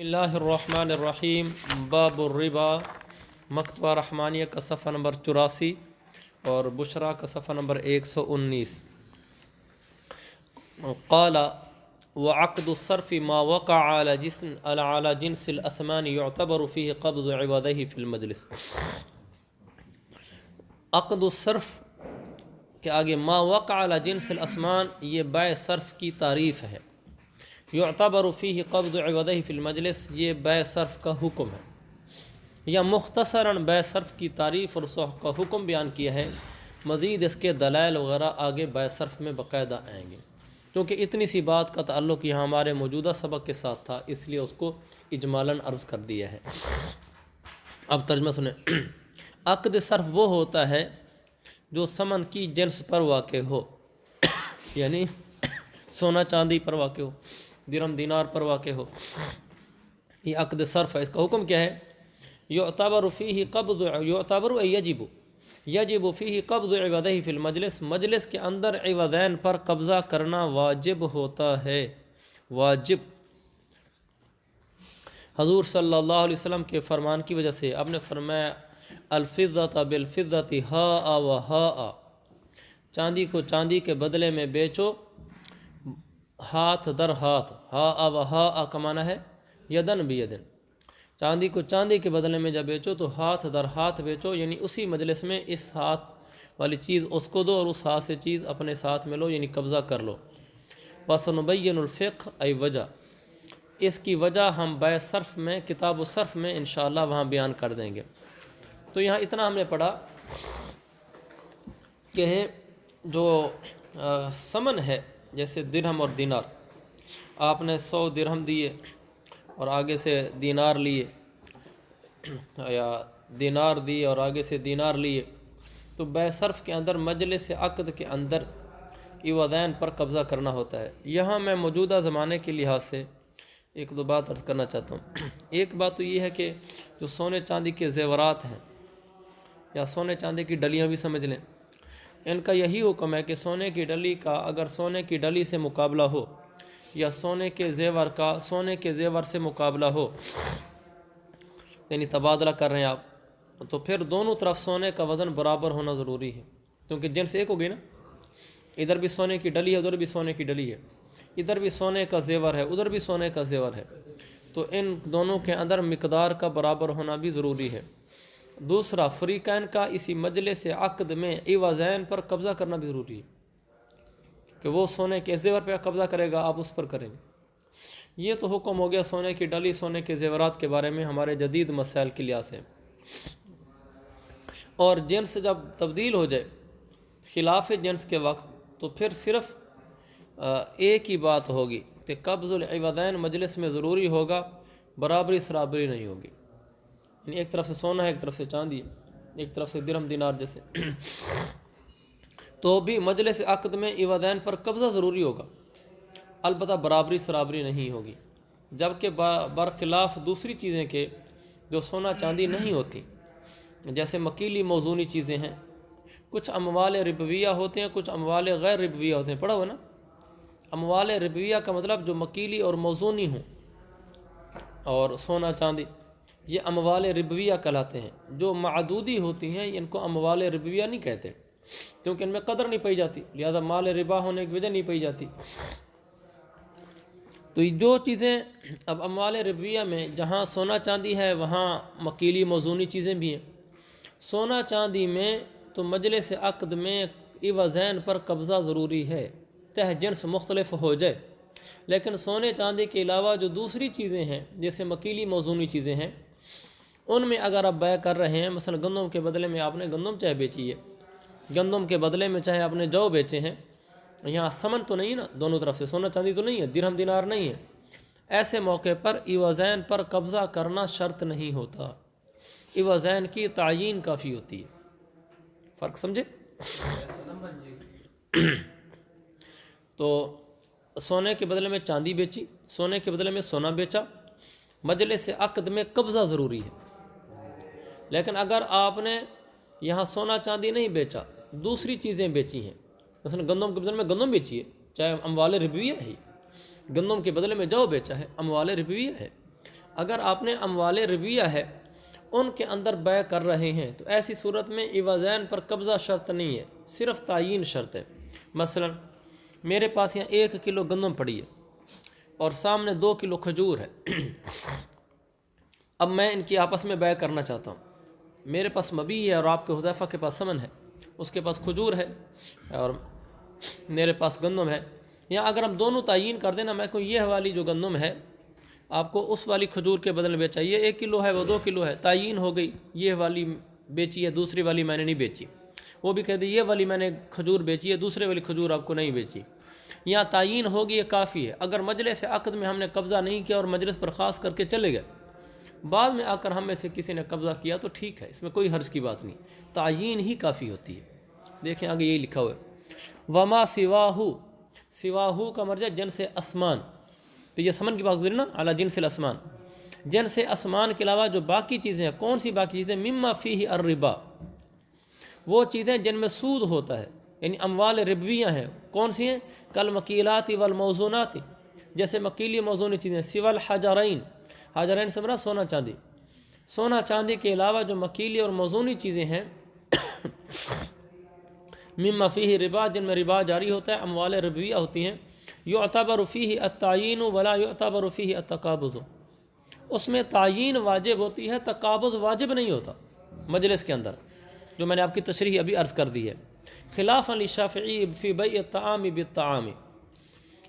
اللہ الرحمن الرحیم باب الربا مکتبہ رحمانیہ کا صفحہ نمبر 84 اور بشرا کا صفحہ نمبر 119۔ قال وعقد الصرف ما وقع على جنس الأثمان يعتبر فيه قبض عوضه في المجلس۔ عقد الصرف کے آگے ما وقع على جنس الأثمان یہ بیع صرف کی تعریف ہے۔ یعتبر فیہ قبض عوضہ فی المجلس یہ بیع صرف کا حکم ہے، یا مختصراً بیع صرف کی تعریف اور اس کا حکم بیان کیا ہے۔ مزید اس کے دلائل وغیرہ آگے بیع صرف میں باقاعدہ آئیں گے، کیونکہ اتنی سی بات کا تعلق یہاں ہمارے موجودہ سبق کے ساتھ تھا، اس لیے اس کو اجمالاً عرض کر دیا ہے۔ اب ترجمہ سنیں۔ عقد صرف وہ ہوتا ہے جو ثمن کی جنس پر واقع ہو، یعنی سونا چاندی پر واقع ہو، درہم دینار پر واقع ہو، یہ عقد صرف ہے۔ اس کا حکم کیا ہے؟ یعتبر فیہ قبض، یعتبر یجب فیہ قبض عوضہ فی المجلس، مجلس کے اندر عوضین پر قبضہ کرنا واجب ہوتا ہے، واجب۔ حضور صلی اللہ علیہ وسلم کے فرمان کی وجہ سے آپ نے فرمایا الفضة بالفضة ہاء و ہاء، چاندی کو چاندی کے بدلے میں بیچو ہاتھ در ہاتھ، ہاء و ہاء کا معنی ہے یدن بیدن، چاندی کو چاندی کے بدلے میں جب بیچو تو ہاتھ در ہاتھ بیچو، یعنی اسی مجلس میں اس ہاتھ والی چیز اس کو دو اور اس ہاتھ سے چیز اپنے ساتھ میں لو، یعنی قبضہ کر لو۔ وَسَنُبَيِّنُ الْفِقْهَ ای وجہ، اس کی وجہ ہم بیع صرف میں کتاب الصرف میں انشاءاللہ وہاں بیان کر دیں گے۔ تو یہاں اتنا ہم نے پڑھا کہ جو ثمن ہے جیسے درہم اور دینار، آپ نے 100 درہم دیے اور آگے سے دینار لیے، یا دینار دیے اور آگے سے دینار لیے، تو بیع صرف کے اندر مجلس عقد کے اندر عوضین پر قبضہ کرنا ہوتا ہے۔ یہاں میں موجودہ زمانے کے لحاظ سے ایک دو بات عرض کرنا چاہتا ہوں۔ ایک بات تو یہ ہے کہ جو سونے چاندی کے زیورات ہیں یا سونے چاندی کی ڈلیاں بھی سمجھ لیں، ان کا یہی حکم ہے کہ سونے کی ڈلی کا اگر سونے کی ڈلی سے مقابلہ ہو یا سونے کے زیور کا سونے کے زیور سے مقابلہ ہو، یعنی تبادلہ کر رہے ہیں آپ، تو پھر دونوں طرف سونے کا وزن برابر ہونا ضروری ہے، کیونکہ جنس ایک ہو گئی نا، ادھر بھی سونے کی ڈلی ہے ادھر بھی سونے کی ڈلی ہے، ادھر بھی سونے کا زیور ہے ادھر بھی سونے کا زیور ہے، تو ان دونوں کے اندر مقدار کا برابر ہونا بھی ضروری ہے۔ دوسرا، فریقین کا اسی مجلس عقد میں عوضین پر قبضہ کرنا بھی ضروری ہے، کہ وہ سونے کے زیور پہ قبضہ کرے گا آپ اس پر کریں گے۔ یہ تو حکم ہو گیا سونے کی ڈلی سونے کے زیورات کے بارے میں ہمارے جدید مسائل کے لحاظ سے۔ اور جنس جب تبدیل ہو جائے خلاف جنس کے وقت، تو پھر صرف ایک ہی بات ہوگی کہ قبض العوضین مجلس میں ضروری ہوگا، برابری سرابری نہیں ہوگی، یعنی ایک طرف سے سونا ہے ایک طرف سے چاندی ہے، ایک طرف سے درہم دینار جیسے، تو بھی مجلس عقد میں عوضین پر قبضہ ضروری ہوگا، البتہ برابری سرابری نہیں ہوگی۔ جبکہ برخلاف دوسری چیزیں کے جو سونا چاندی نہیں ہوتی، جیسے مکیلی موزونی چیزیں ہیں، کچھ اموال ربویہ ہوتے ہیں کچھ اموال غیر ربویہ ہوتے ہیں، پڑھا ہوا نا؟ اموال ربویہ کا مطلب جو مکیلی اور موزونی ہوں، اور سونا چاندی یہ اموال ربویہ کہلاتے ہیں۔ جو معدودی ہوتی ہیں ان کو اموال ربویہ نہیں کہتے، کیونکہ ان میں قدر نہیں پائی جاتی، لہذا مال ربا ہونے کی وجہ نہیں پائی جاتی۔ تو جو چیزیں اب اموال ربویہ میں جہاں سونا چاندی ہے وہاں مکیلی موزونی چیزیں بھی ہیں، سونا چاندی میں تو مجلس عقد میں عوضین پر قبضہ ضروری ہے، تہ جنس مختلف ہو جائے، لیکن سونے چاندی کے علاوہ جو دوسری چیزیں ہیں جیسے مکیلی موزونی چیزیں ہیں، ان میں اگر آپ بیع کر رہے ہیں، مثلا گندم کے بدلے میں آپ نے گندم چاہے بیچی ہے، گندم کے بدلے میں چاہے آپ نے جو بیچے ہیں، یہاں ثمن تو نہیں نا، دونوں طرف سے سونا چاندی تو نہیں ہے، درہم دینار نہیں ہے، ایسے موقع پر عوضین پر قبضہ کرنا شرط نہیں ہوتا، عوضین کی تعیین کافی ہوتی ہے۔ فرق سمجھے؟ تو سونے کے بدلے میں چاندی بیچی، سونے کے بدلے میں سونا بیچا، مجلس عقد میں قبضہ ضروری ہے۔ لیکن اگر آپ نے یہاں سونا چاندی نہیں بیچا، دوسری چیزیں بیچی ہیں، مثلا گندم کے بدلے میں گندم بیچی ہے، چاہے اموال ربویہ ہے، گندم کے بدلے میں جو بیچا ہے اموال ربویہ ہے، اگر آپ نے اموال ربویہ ہے ان کے اندر بیع کر رہے ہیں تو ایسی صورت میں عوضین پر قبضہ شرط نہیں ہے، صرف تعیین شرط ہے۔ مثلا میرے پاس یہاں 1 کلو گندم پڑی ہے اور سامنے 2 کلو کھجور ہے، اب میں ان کی آپس میں بیع کرنا چاہتا ہوں۔ میرے پاس مبیع ہے اور آپ کے حذیفہ کے پاس ثمن ہے، اس کے پاس کھجور ہے اور میرے پاس گندم ہے۔ یا اگر ہم دونوں تعیین کر دینا، میں کہوں یہ والی جو گندم ہے آپ کو اس والی کھجور کے بدل میں بیچا، یہ 1 کلو ہے وہ 2 کلو ہے، تعیین ہو گئی، یہ والی بیچی ہے دوسری والی میں نے نہیں بیچی۔ وہ بھی کہہ دی یہ والی میں نے کھجور بیچی ہے دوسرے والی کھجور آپ کو نہیں بیچی۔ یہاں تعیین ہوگی، یہ کافی ہے۔ اگر مجلس عقد میں ہم نے قبضہ نہیں کیا اور مجلس برخاست کر کے چلے گئے، بعد میں آ کر ہم میں سے کسی نے قبضہ کیا تو ٹھیک ہے، اس میں کوئی حرج کی بات نہیں، تعیین ہی کافی ہوتی ہے۔ دیکھیں آگے یہی لکھا ہوا ہے، وما سواہو، سواہو کا مرجع جنس اسمان، تو یہ سمن کی بات گزری نا، اعلیٰ جنس الاسمان، جنس اسمان کے علاوہ جو باقی چیزیں ہیں، کون سی باقی چیزیں؟ مما فیہ الربا، وہ چیزیں جن میں سود ہوتا ہے، یعنی اموال ربویہ ہیں۔ کون سی ہیں؟ کل مکیلات والموزونات، جیسے مکیلی موزونی چیزیں، سوى الحجرین، حجرین سے مراد سونا چاندی، سونا چاندی کے علاوہ جو مکیلی اور موزونی چیزیں ہیں مما فیہ ربا، جن میں ربا جاری ہوتا ہے، اموال ربویہ ہوتی ہیں۔ یعتبر فیہ التعیین ولا یعتبر فیہ التقابض، اس میں تعیین واجب ہوتی ہے، تقابض واجب نہیں ہوتا مجلس کے اندر، جو میں نے آپ کی تشریح ابھی عرض کر دی ہے۔ خلافاً للشافعی فی بیع الطعام بالطعام،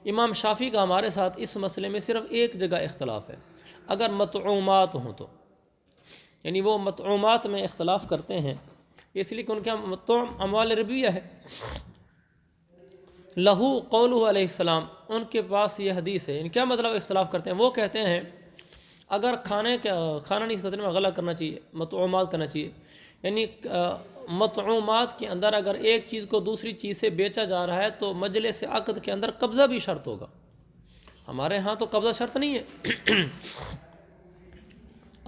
امام شافعی کا ہمارے ساتھ اس مسئلے میں صرف ایک جگہ اختلاف ہے، اگر مطعومات ہوں تو، یعنی وہ مطعومات میں اختلاف کرتے ہیں، اس لیے کہ ان کے مطعوم اموال ربویہ ہے۔ لہو قولہ علیہ السلام، ان کے پاس یہ حدیث ہے، یعنی کیا مطلب اختلاف کرتے ہیں؟ وہ کہتے ہیں اگر کھانا نہیں کھانے میں غلہ کرنا چاہیے، مطعومات کرنا چاہیے، یعنی مطعومات کے اندر اگر ایک چیز کو دوسری چیز سے بیچا جا رہا ہے تو مجلس عقد کے اندر قبضہ بھی شرط ہوگا۔ ہمارے ہاں تو قبضہ شرط نہیں ہے۔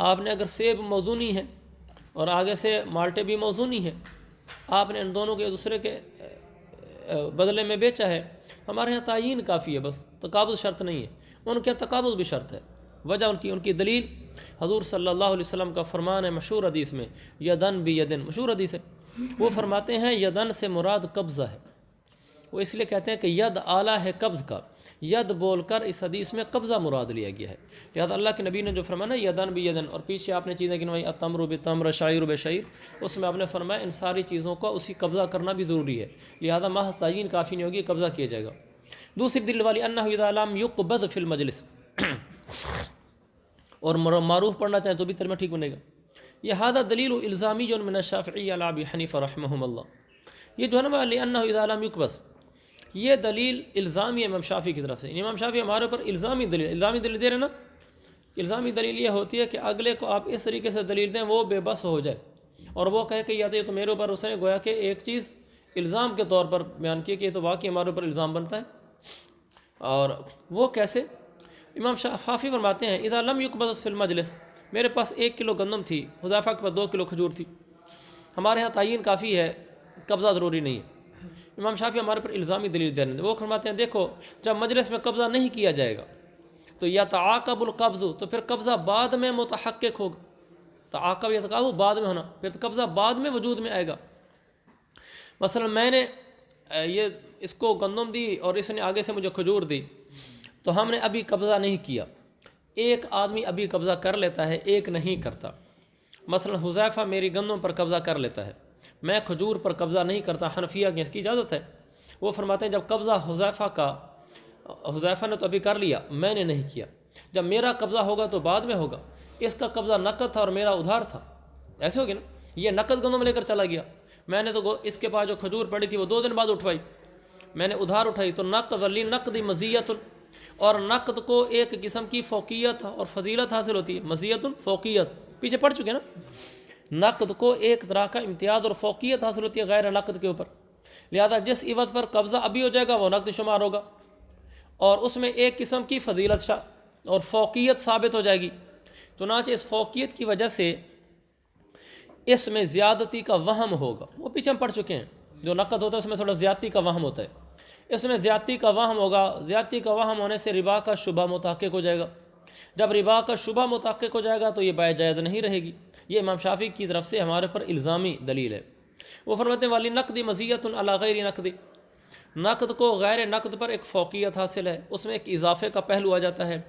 آپ نے اگر سیب موزونی ہے اور آگے سے مالٹے بھی موزونی ہے، آپ نے ان دونوں کے دوسرے کے بدلے میں بیچا ہے، ہمارے ہاں تعیین کافی ہے، بس تقابض شرط نہیں ہے۔ ان کے تقابض بھی شرط ہے۔ وجہ ان کی دلیل حضور صلی اللہ علیہ وسلم کا فرمان ہے مشہور حدیث میں، یدن بیدن، مشہور حدیث ہے، وہ فرماتے ہیں یدن سے مراد قبضہ ہے۔ وہ اس لیے کہتے ہیں کہ ید آلہ ہے قبض کا، ید بول کر اس حدیث میں قبضہ مراد لیا گیا ہے۔ لہٰذا اللہ کے نبی نے جو فرمایا نا یدن بیدن، اور پیچھے آپ نے چیزیں گنوائی التمر بالتمر، شعیر بشعیر، اس میں آپ نے فرمایا ان ساری چیزوں کو اسی قبضہ کرنا بھی ضروری ہے، لہذا محض تعیین کافی نہیں ہوگی، قبضہ کیا جائے گا۔ دوسری دلیل والی انہ اذا لم یقبض فی المجلس، اور معروف پڑھنا چاہیں تو بھی ترجمہ ٹھیک بنے گا۔ یہ ہذا دلیل الزامی جو من الشافعی علی ابی حنیفہ رحمہم اللہ، یہ جو ہے نا لانہ اذا لم یقبض، یہ دلیل الزامی ہے امام شافعی کی طرف سے۔ امام شافعی ہمارے اوپر الزامی دلیل دے رہے نا، الزامی دلیل یہ ہوتی ہے کہ اگلے کو آپ اس طریقے سے دلیل دیں وہ بے بس ہو جائے اور وہ کہے کہ یا تو یہ تو میرے اوپر، اس نے گویا کہ ایک چیز الزام کے طور پر بیان کی کہ یہ تو واقعی ہمارے اوپر الزام بنتا ہے، اور وہ کیسے؟ امام شافعی فرماتے ہیں اذا لم یقبض فی المجلس، میرے پاس 1 کلو گندم تھی، حذیفہ کے پاس 2 کلو کھجور تھی، ہمارے ہاں تعیین کافی ہے، قبضہ ضروری نہیں ہے۔ امام شافعی ہمارے پر الزامی دلیل دے رہے ہیں، وہ فرماتے ہیں دیکھو جب مجلس میں قبضہ نہیں کیا جائے گا تو یتعاقب القبض، تو پھر قبضہ بعد میں متحقق ہوگا، تعاقب یتعاقب بعد میں ہونا، پھر قبضہ بعد میں وجود میں آئے گا۔ مثلا میں نے یہ اس کو گندم دی اور اس نے آگے سے مجھے کھجور دی، تو ہم نے ابھی قبضہ نہیں کیا، ایک آدمی ابھی قبضہ کر لیتا ہے، ایک نہیں کرتا۔ مثلا حذیفہ میری گندم پر قبضہ کر لیتا ہے، میں کھجور پر قبضہ نہیں کرتا، حنفیہ کی اس کی اجازت ہے۔ وہ فرماتے ہیں جب قبضہ حذیفہ نے تو ابھی کر لیا، میں نے نہیں کیا، جب میرا قبضہ ہوگا تو بعد میں ہوگا، اس کا قبضہ نقد تھا اور میرا ادھار تھا، ایسے ہوگی نا، یہ نقد گندم لے کر چلا گیا، میں نے تو اس کے پاس جو کھجور پڑی تھی وہ 2 دن بعد اٹھوائی، میں نے ادھار اٹھائی، تو نقد ولی نقد مزیت، اور نقد کو ایک قسم کی فوقیت اور فضیلت حاصل ہوتی ہے، مزیت فوقیت پیچھے پڑھ چکے نا، نقد کو ایک طرح کا امتیاز اور فوقیت حاصل ہوتی ہے غیر نقد کے اوپر، لہذا جس عوض پر قبضہ ابھی ہو جائے گا وہ نقد شمار ہوگا، اور اس میں ایک قسم کی فضیلت اور فوقیت ثابت ہو جائے گی، چنانچہ اس فوقیت کی وجہ سے اس میں زیادتی کا وہم ہوگا، وہ پیچھے ہم پڑھ چکے ہیں، جو نقد ہوتا ہے اس میں تھوڑا زیادتی کا وہم ہوتا ہے، اس میں زیادتی کا وہم ہوگا، زیادتی کا وہم ہونے سے ربا کا شبہ متحقق ہو جائے گا، جب ربا کا شبہ متحقق ہو جائے گا تو یہ بیع جائز نہیں رہے گی۔ یہ امام شافعی کی طرف سے ہمارے پر الزامی دلیل ہے۔ وہ فرماتے ہیں والی نقد مزیت علی غیر نقد، نقد کو غیر نقد پر ایک فوقیت حاصل ہے، اس میں ایک اضافے کا پہلو آ جاتا ہے۔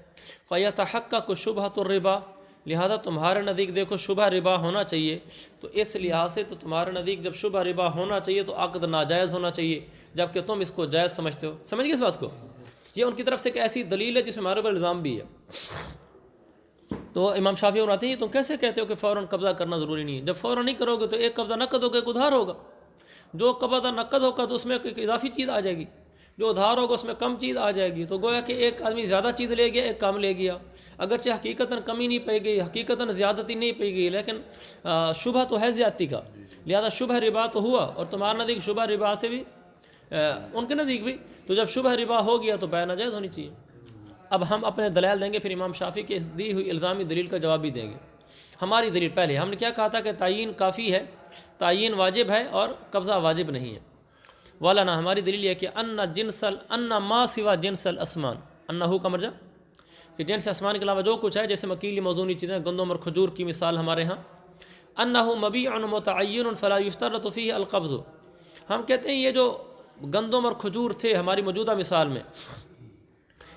فیتحقق شبہۃ الربا، لہذا تمہارے نزدیک دیکھو شبہ ربا ہونا چاہیے، تو اس لحاظ سے تو تمہارے نزدیک جب شبہ ربا ہونا چاہیے تو عقد ناجائز ہونا چاہیے، جبکہ تم اس کو جائز سمجھتے ہو۔ سمجھ گئے اس بات کو؟ یہ ان کی طرف سے ایک ایسی دلیل ہے جس میں ہمارے پر الزام بھی ہے۔ تو امام شافعی بناتے ہیں تم کیسے کہتے ہو کہ فوراً قبضہ کرنا ضروری نہیں ہے؟ جب فوراً نہیں کرو گے تو ایک قبضہ نقد ہوگا، ایک ادھار ہوگا۔ جو قبضہ نقد ہوگا تو اس میں ایک اضافی چیز آ جائے گی، جو ادھار ہوگا اس میں کم چیز آ جائے گی، تو گویا کہ ایک آدمی زیادہ چیز لے گیا، ایک کم لے گیا، اگرچہ حقیقتاً کمی نہیں پائے گی، حقیقتاً زیادتی نہیں پائے گی، لیکن شبہ تو ہے زیادتی کا، لہذا شبہ ربا تو ہوا، اور تمہارے نزدیک شبہ ربا سے بھی ان کے نزدیک بھی، تو جب شبہ ربا ہو گیا تو بیع ناجائز ہونی چاہیے۔ اب ہم اپنے دلائل دیں گے، پھر امام شافعی کی اس دی ہوئی الزامی دلیل کا جواب بھی دیں گے۔ ہماری دلیل پہلے ہم نے کیا کہا تھا کہ تعین کافی ہے، تعین واجب ہے اور قبضہ واجب نہیں ہے۔ والانا ہماری دلیل یہ ہے کہ ان ما سوا جنس الاسمان، انہو کا مرجع کہ جنس اسمان کے علاوہ جو کچھ ہے، جیسے مکیلی موزونی چیزیں، گندم اور کھجور کی مثال ہمارے ہاں، انہو مبیع متعین فلا یشترط فیہ القبض، ہم کہتے ہیں یہ جو گندم اور کھجور تھے ہماری موجودہ مثال میں،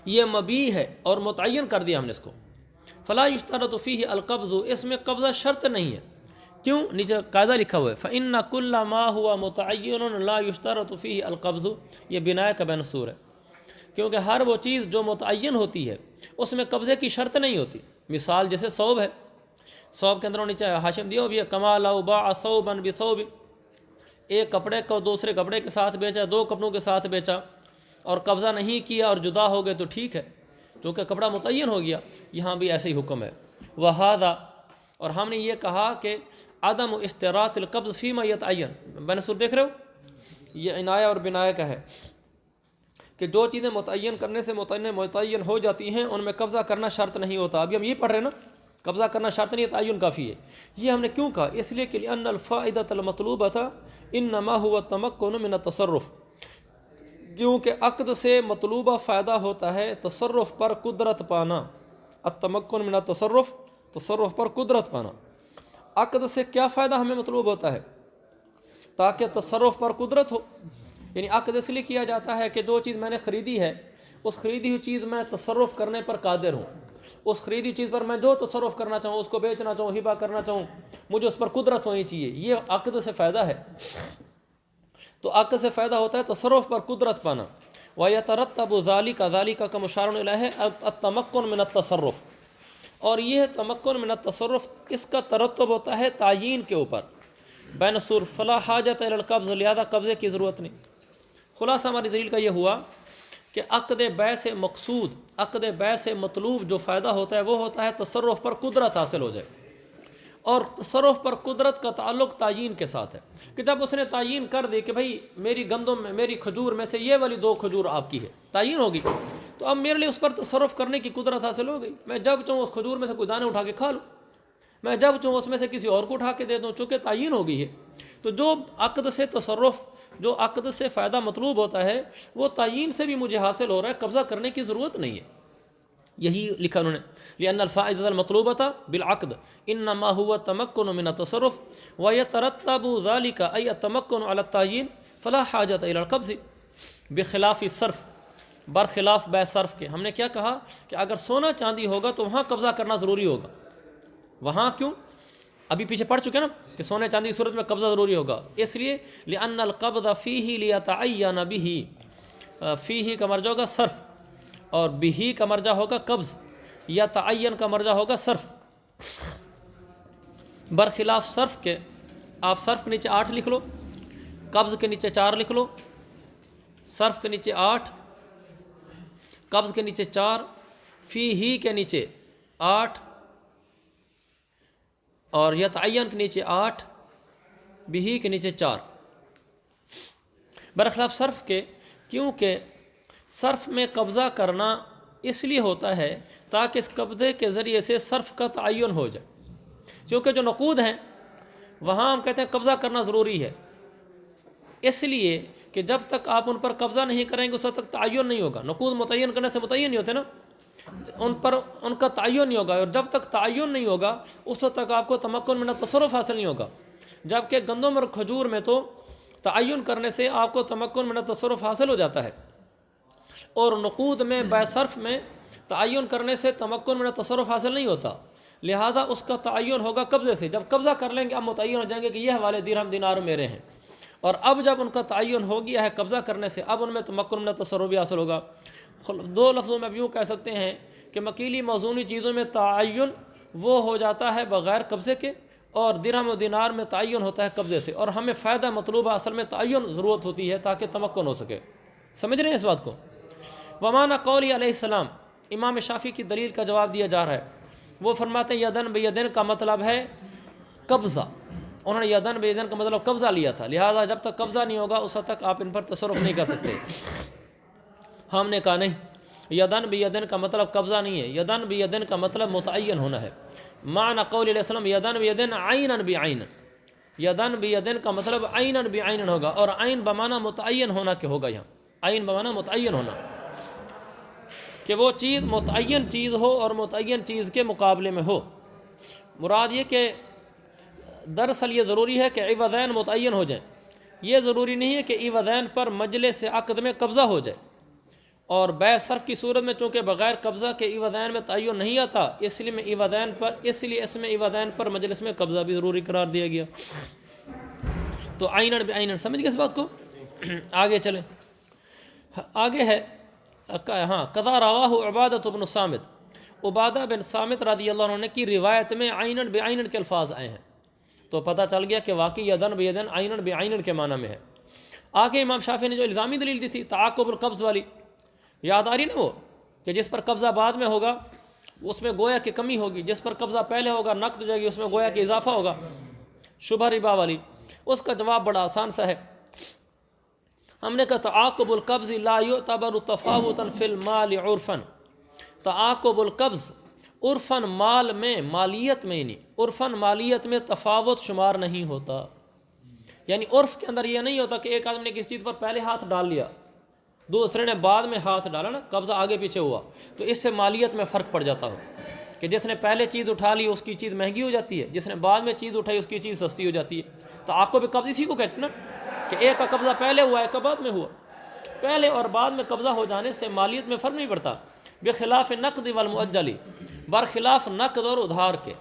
یہ مبیع ہے اور متعین کر دیا ہم نے اس کو، فلا یشترط فیہ القبض، اس میں قبضہ شرط نہیں ہے۔ کیوں؟ نیچے قاعدہ لکھا ہوا ہے فإن كل ما هو متعین لا یشترط فیہ القبض، یہ بناء کا بین السور ہے، کیونکہ ہر وہ چیز جو متعین ہوتی ہے اس میں قبضے کی شرط نہیں ہوتی۔ مثال جیسے ثوب ہے، ثوب کے اندر نیچے ہاشم دیا بھی ہے کما لو باع ثوبا بثوب، ایک کپڑے کو دوسرے کپڑے کے ساتھ بیچا، دو کپڑوں کے ساتھ بیچا اور قبضہ نہیں کیا اور جدا ہو گئے تو ٹھیک ہے، کیونکہ کپڑا متعین ہو گیا۔ یہاں بھی ایسے ہی حکم ہے۔ وہذا، اور ہم نے یہ کہا کہ عدم اشتراط القبض فیما یتعین، بین سور دیکھ رہے ہو، یہ عنایہ اور بنایہ کا ہے کہ جو چیزیں متعین کرنے سے متعین ہو جاتی ہیں ان میں قبضہ کرنا شرط نہیں ہوتا۔ ابھی ہم یہ پڑھ رہے ہیں نا، قبضہ کرنا شرط نہیں ہے، تعین کافی ہے۔ یہ ہم نے کیوں کہا؟ اس لیے کہ لأن الفائدۃ المطلوبۃ انما هو التمکن من التصرف، کیونکہ عقد سے مطلوبہ فائدہ ہوتا ہے تصرف پر قدرت پانا، التمکن من التصرف، تصرف پر قدرت پانا۔ عقد سے کیا فائدہ ہمیں مطلوب ہوتا ہے؟ تاکہ تصرف پر قدرت ہو، یعنی عقد اس لیے کیا جاتا ہے کہ جو چیز میں نے خریدی ہے اس خریدی ہوئی چیز میں تصرف کرنے پر قادر ہوں، اس خریدی چیز پر میں جو تصرف کرنا چاہوں، اس کو بیچنا چاہوں، ہبہ کرنا چاہوں، مجھے اس پر قدرت ہونی چاہیے، یہ عقد سے فائدہ ہے۔ تو عقد سے فائدہ ہوتا ہے تصرف پر قدرت پانا۔ وَيَتَرَتَّبُ ذَلِكَ، ذَلِكَ کا مشار الیہ التمکن من التصرف، اور یہ تمکن من التصرف اس کا ترتب ہوتا ہے تعین کے اوپر، بین السور فلا حاجت الی القبض، لہذا قبضے کی ضرورت نہیں۔ خلاصہ ہماری دلیل کا یہ ہوا کہ عقد بیع سے مقصود، عقد بیع سے مطلوب جو فائدہ ہوتا ہے وہ ہوتا ہے تصرف پر قدرت حاصل ہو جائے، اور تصرف پر قدرت کا تعلق تعین کے ساتھ ہے، کہ جب اس نے تعین کر دی کہ بھائی میری گندم میں، میری کھجور میں سے یہ والی 2 کھجور آپ کی ہے، تعین ہوگی، تو اب میرے لیے اس پر تصرف کرنے کی قدرت حاصل ہو گئی، میں جب چاہوں اس کھجور میں سے کوئی دانے اٹھا کے کھا لوں، میں جب چاہوں اس میں سے کسی اور کو اٹھا کے دے دوں، چونکہ تعین ہو گئی ہے۔ تو جو عقد سے تصرف، جو عقد سے فائدہ مطلوب ہوتا ہے وہ تعین سے بھی مجھے حاصل ہو رہا ہے، قبضہ کرنے کی ضرورت نہیں ہے۔ یہی لکھا انہوں نے لأن الفائدۃ المطلوبۃ بالعقد انما هو التمکن من التصرف ويترتب ذلك أي التمکن على التعیین فلا حاجت الى القبض بخلاف الصرف، برخلاف بیع صرف کے۔ ہم نے کیا کہا کہ اگر سونا چاندی ہوگا تو وہاں قبضہ کرنا ضروری ہوگا۔ وہاں کیوں؟ ابھی پیچھے پڑھ چکے نا کہ سونے چاندی کی صورت میں قبضہ ضروری ہوگا، اس لیے لأن القبض فیہ لیتعین بہ، فیہ کا مرجع ہوگا صرف، اور بہ کا مرجع ہوگا قبض، یا تعین کا مرجع ہوگا صرف، برخلاف صرف کے۔ آپ صرف کے نیچے 8 لکھ لو، قبض کے نیچے 4 لکھ لو، صرف کے نیچے 8، قبض کے نیچے 4، فیہ کے نیچے 8، اور یتعین کے نیچے 8، بہ کے نیچے 4، برخلاف صرف کے، کیونکہ صرف میں قبضہ کرنا اس لیے ہوتا ہے تاکہ اس قبضے کے ذریعے سے صرف کا تعین ہو جائے، کیونکہ جو نقود ہیں وہاں ہم کہتے ہیں قبضہ کرنا ضروری ہے، اس لیے کہ جب تک آپ ان پر قبضہ نہیں کریں گے اس وقت تک تعین نہیں ہوگا۔ نقود متعین کرنے سے متعین نہیں ہوتے نا، ان کا تعین نہیں ہوگا، اور جب تک تعین نہیں ہوگا اس وقت تک آپ کو تمکن من التصرف حاصل نہیں ہوگا. جبکہ گندم اور کھجور میں تو تعین کرنے سے آپ کو تمکن من التصرف حاصل ہو جاتا ہے، اور نقود میں بے صرف میں تعین کرنے سے تمکن من التصرف حاصل نہیں ہوتا. لہذا اس کا تعین ہوگا قبضے سے. جب قبضہ کر لیں گے اب متعین ہو جائیں گے کہ یہ حوالے درہم دینار میرے ہیں، اور اب جب ان کا تعین ہو گیا ہے قبضہ کرنے سے اب ان میں تمکن من التصرف بھی حاصل ہوگا. دو لفظوں میں اب یوں کہہ سکتے ہیں کہ مکیلی موزونی چیزوں میں تعین وہ ہو جاتا ہے بغیر قبضے کے، اور درہم و دینار میں تعین ہوتا ہے قبضے سے. اور ہمیں فائدہ مطلوبہ اصل میں تعین ضرورت ہوتی ہے تاکہ تمکن ہو سکے. سمجھ رہے ہیں اس بات کو؟ ومعنی قولی علیہ السلام، امام شافعی کی دلیل کا جواب دیا جا رہا ہے. وہ فرماتے ہیں یدن بیدن کا مطلب ہے قبضہ. انہوں نے یدن بیدن کا مطلب قبضہ لیا تھا، لہٰذا جب تک قبضہ نہیں ہوگا اس وقت تک آپ ان پر تصرف نہیں کر سکتے. ہم نے کہا نہیں، یدن بیدن کا مطلب قبضہ نہیں ہے، یدن بیدن کا مطلب متعین ہونا ہے. معنی قول علیہ السلام یدن بیدن عینن بعین، یدن بیدن کا مطلب عینن بعین ہوگا، اور عین بمعنی متعین ہونا کے ہوگا. یہاں عین بمعنی متعین ہونا، کہ وہ چیز متعین چیز ہو اور متعین چیز کے مقابلے میں ہو. مراد یہ کہ دراصل یہ ضروری ہے کہ عوضین متعین ہو جائیں. یہ ضروری نہیں ہے کہ عوضین پر مجلس عقد میں قبضہ ہو جائے، اور بے صرف کی صورت میں چونکہ بغیر قبضہ کے عوضین میں تعین نہیں آتا، اس لیے اس میں عوضین پر مجلس میں قبضہ بھی ضروری قرار دیا گیا. تو عینن بعینن سمجھ گئے اس بات کو؟ آگے چلیں. آگے ہے قضا رواہ عبادۃ بن صامت، عبادہ بن صامت رضی اللہ عنہ کی روایت میں عینن بعینن کے الفاظ آئے ہیں، تو پتہ چل گیا کہ واقعی یدن بیدن عینن بعینن کے معنی میں ہے. آگے امام شافعی نے جو الزامی دلیل دی تھی تعاقب القبض والی، یاد آ رہی نا وہ، کہ جس پر قبضہ بعد میں ہوگا اس میں گویا کہ کمی ہوگی، جس پر قبضہ پہلے ہوگا نقد ہو جائے گی، اس میں گویا کہ اضافہ ہوگا، شبہ ربا والی. اس کا جواب بڑا آسان سا ہے. ہم نے کہا تعاقب القبض لا یعتبر تفاوتا فی المال عرفا، تعاقب القبض عرفاً مال میں مالیت میں نہیں، عرفاً مالیت میں تفاوت شمار نہیں ہوتا. یعنی عرف کے اندر یہ نہیں ہوتا کہ ایک آدمی نے کسی چیز پر پہلے ہاتھ ڈال لیا، دوسرے نے بعد میں ہاتھ ڈالا نا، قبضہ آگے پیچھے ہوا، تو اس سے مالیت میں فرق پڑ جاتا ہو کہ جس نے پہلے چیز اٹھا لی اس کی چیز مہنگی ہو جاتی ہے، جس نے بعد میں چیز اٹھائی اس کی چیز سستی ہو جاتی ہے. تعاقب قبض اسی کو کہتے ہیں نا، کہ ایک کا قبضہ پہلے ہوا ایک کا بعد میں ہوا. پہلے اور بعد میں قبضہ ہو جانے سے مالیت میں فرق نہیں پڑتا. بخلاف نقد والمؤجل، برخلاف نقد اور ادھار کے،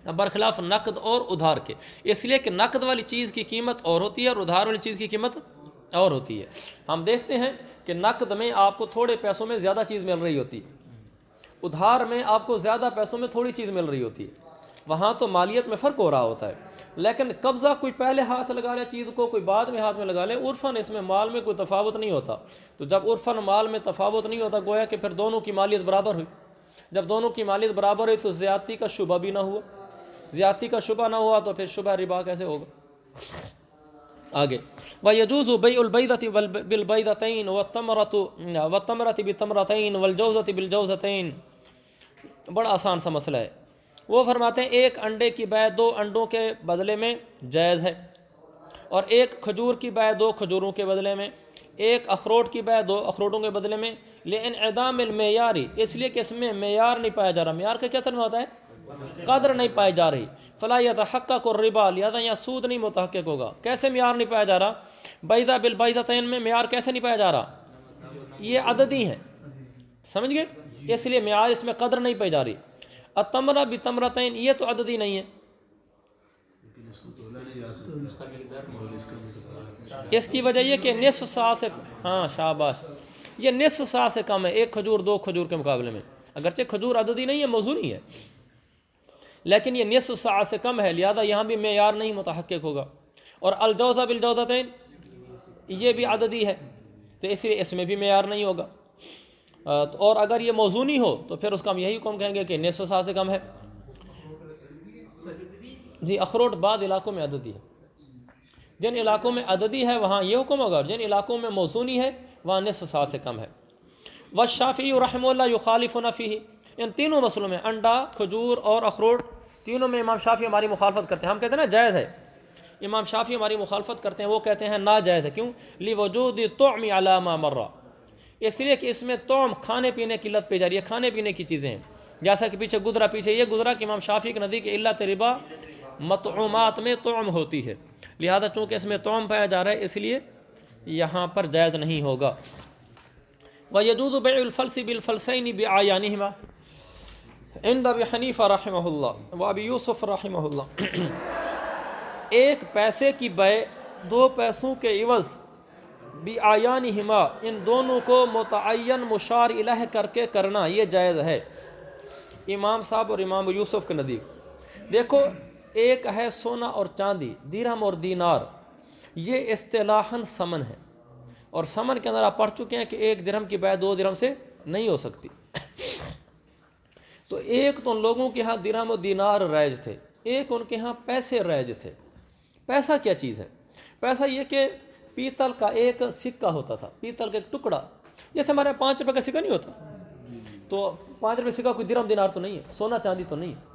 برخلاف نقد اور ادھار کے. اس لیے کہ نقد والی چیز کی قیمت اور ہوتی ہے اور ادھار والی چیز کی قیمت اور ہوتی ہے. ہم دیکھتے ہیں کہ نقد میں آپ کو تھوڑے پیسوں میں زیادہ چیز مل رہی ہوتی ہے، ادھار میں آپ کو زیادہ پیسوں میں تھوڑی چیز مل رہی ہوتی ہے. وہاں تو مالیت میں فرق ہو رہا ہوتا ہے. لیکن قبضہ کوئی پہلے ہاتھ لگا لے چیز کو، کوئی بعد میں ہاتھ میں لگا لے، عرفاً اس میں مال میں کوئی تفاوت نہیں ہوتا. تو جب عرفاً مال میں تفاوت نہیں ہوتا گویا کہ پھر دونوں کی مالیت برابر ہوئی. جب دونوں کی مالیت برابر ہوئی تو زیادتی کا شبہ بھی نہ ہوا، زیادتی کا شبہ نہ ہوا تو پھر شبہ ربا کیسے ہوگا؟ آگے وَيَجُوزُ بَيْعُ الْبَيْضَةِ بِالْبَيْضَتَيْنِ وَالتَّمْرَةِ بِالتَّمْرَتَيْنِ وَالْجَوْزَةِ بِالْجَوْزَتَيْنِ. بڑا آسان سا مسئلہ ہے. وہ فرماتے ہیں ایک انڈے کی بیع دو انڈوں کے بدلے میں جائز ہے، اور ایک کھجور کی بیع دو کھجوروں کے بدلے میں، ایک اخروٹ کی بیع دو اخروٹوں کے بدلے میں. لِانْعِدَامِ الْمِعْیَارِ، اس لیے کہ اس میں معیار نہیں پایا جا رہا. معیار کا کیا ترجمہ ہوتا ہے؟ قدر نہیں پائی جا رہی. فَلَا يَتَحَقَّقُ الرِّبَا، لہذا یہاں سود نہیں متحقق ہوگا. کیسے معیار نہیں پایا جا رہا؟ بیضہ بالبیضتین میں معیار کیسے نہیں پایا جا رہا؟ یہ عددی ہیں، سمجھ گئے؟ اس لیے معیار اس میں قدر نہیں پائی جا رہی. التمرہ بتمرتین یہ تو عددی نہیں ہے. اس کی وجہ یہ کہ نصف سا سے، ہاں شاباش، یہ نصف سا سے کم ہے ایک کھجور دو کھجور کے مقابلے میں. اگرچہ کھجور عددی نہیں ہے موزونی ہے، لیکن یہ نصف سا سے کم ہے، لہذا یہاں بھی معیار نہیں متحقق ہوگا. اور الجوزہ بالجوزتین یہ بھی عددی ہے، تو اس لیے اس میں بھی معیار نہیں ہوگا. اور اگر یہ موزونی ہو تو پھر اس کا ہم یہی حکم کہیں گے کہ نصف سا سے کم ہے. جی اخروٹ بعض علاقوں میں عددی ہے، جن علاقوں میں عددی ہے وہاں یہ حکم ہوگا، جن علاقوں میں موزونی ہے وہاں نصف سا سے کم ہے. والشافعی رحمہ اللہ یخالفنا فیہ، ان تینوں مسئلوں میں انڈا کھجور اور اخروٹ تینوں میں امام شافعی ہماری مخالفت کرتے ہیں. ہم کہتے ہیں نا جائز ہے، امام شافعی ہماری مخالفت کرتے ہیں، وہ کہتے ہیں ناجائز ہے. کیوں؟ لوجود طعم علی ما مر، اس لیے کہ اس میں طعم کھانے پینے کی لت پہ جا رہی ہے، کھانے پینے کی چیزیں ہیں، جیسا کہ پیچھے یہ گزرا کہ امام شافعی کے نزدیک علت ربا مطعومات میں طعم ہوتی ہے، لہذا چونکہ اس میں طعم پایا جا رہا ہے اس لیے یہاں پر جائز نہیں ہوگا۔ وَيَجُوزُ بَيْعُ الْفَلْسِ بِالْفَلْسَيْنِ بِأَعْيَانِهِمَا عند ابی حنیفہ رحمہ اللہ و ابی یوسف رحمہ اللہ، ایک پیسے کی بیع دو پیسوں کے عوض بِأَعْيَانِهِمَا ان دونوں کو متعین مشار الہ کر کے کرنا یہ جائز ہے امام صاحب اور امام یوسف کے نزدیک۔ دیکھو ایک ہے سونا اور چاندی، درہم اور دینار، یہ اصطلاحاً ثمن ہے، اور ثمن کے اندر آپ پڑھ چکے ہیں کہ ایک درہم کی بیع 2 درہم سے نہیں ہو سکتی۔ تو ایک تو ان لوگوں کے ہاں درہم و دینار رائج تھے، ایک ان کے ہاں پیسے رائج تھے۔ پیسہ کیا چیز ہے؟ پیسہ یہ کہ پیتل کا ایک سکہ ہوتا تھا، پیتل کا ایک ٹکڑا، جیسے ہمارے 5 روپے کا سکہ نہیں ہوتا، تو 5 روپے سکہ کوئی درہم دینار تو نہیں ہے، سونا چاندی تو نہیں ہے۔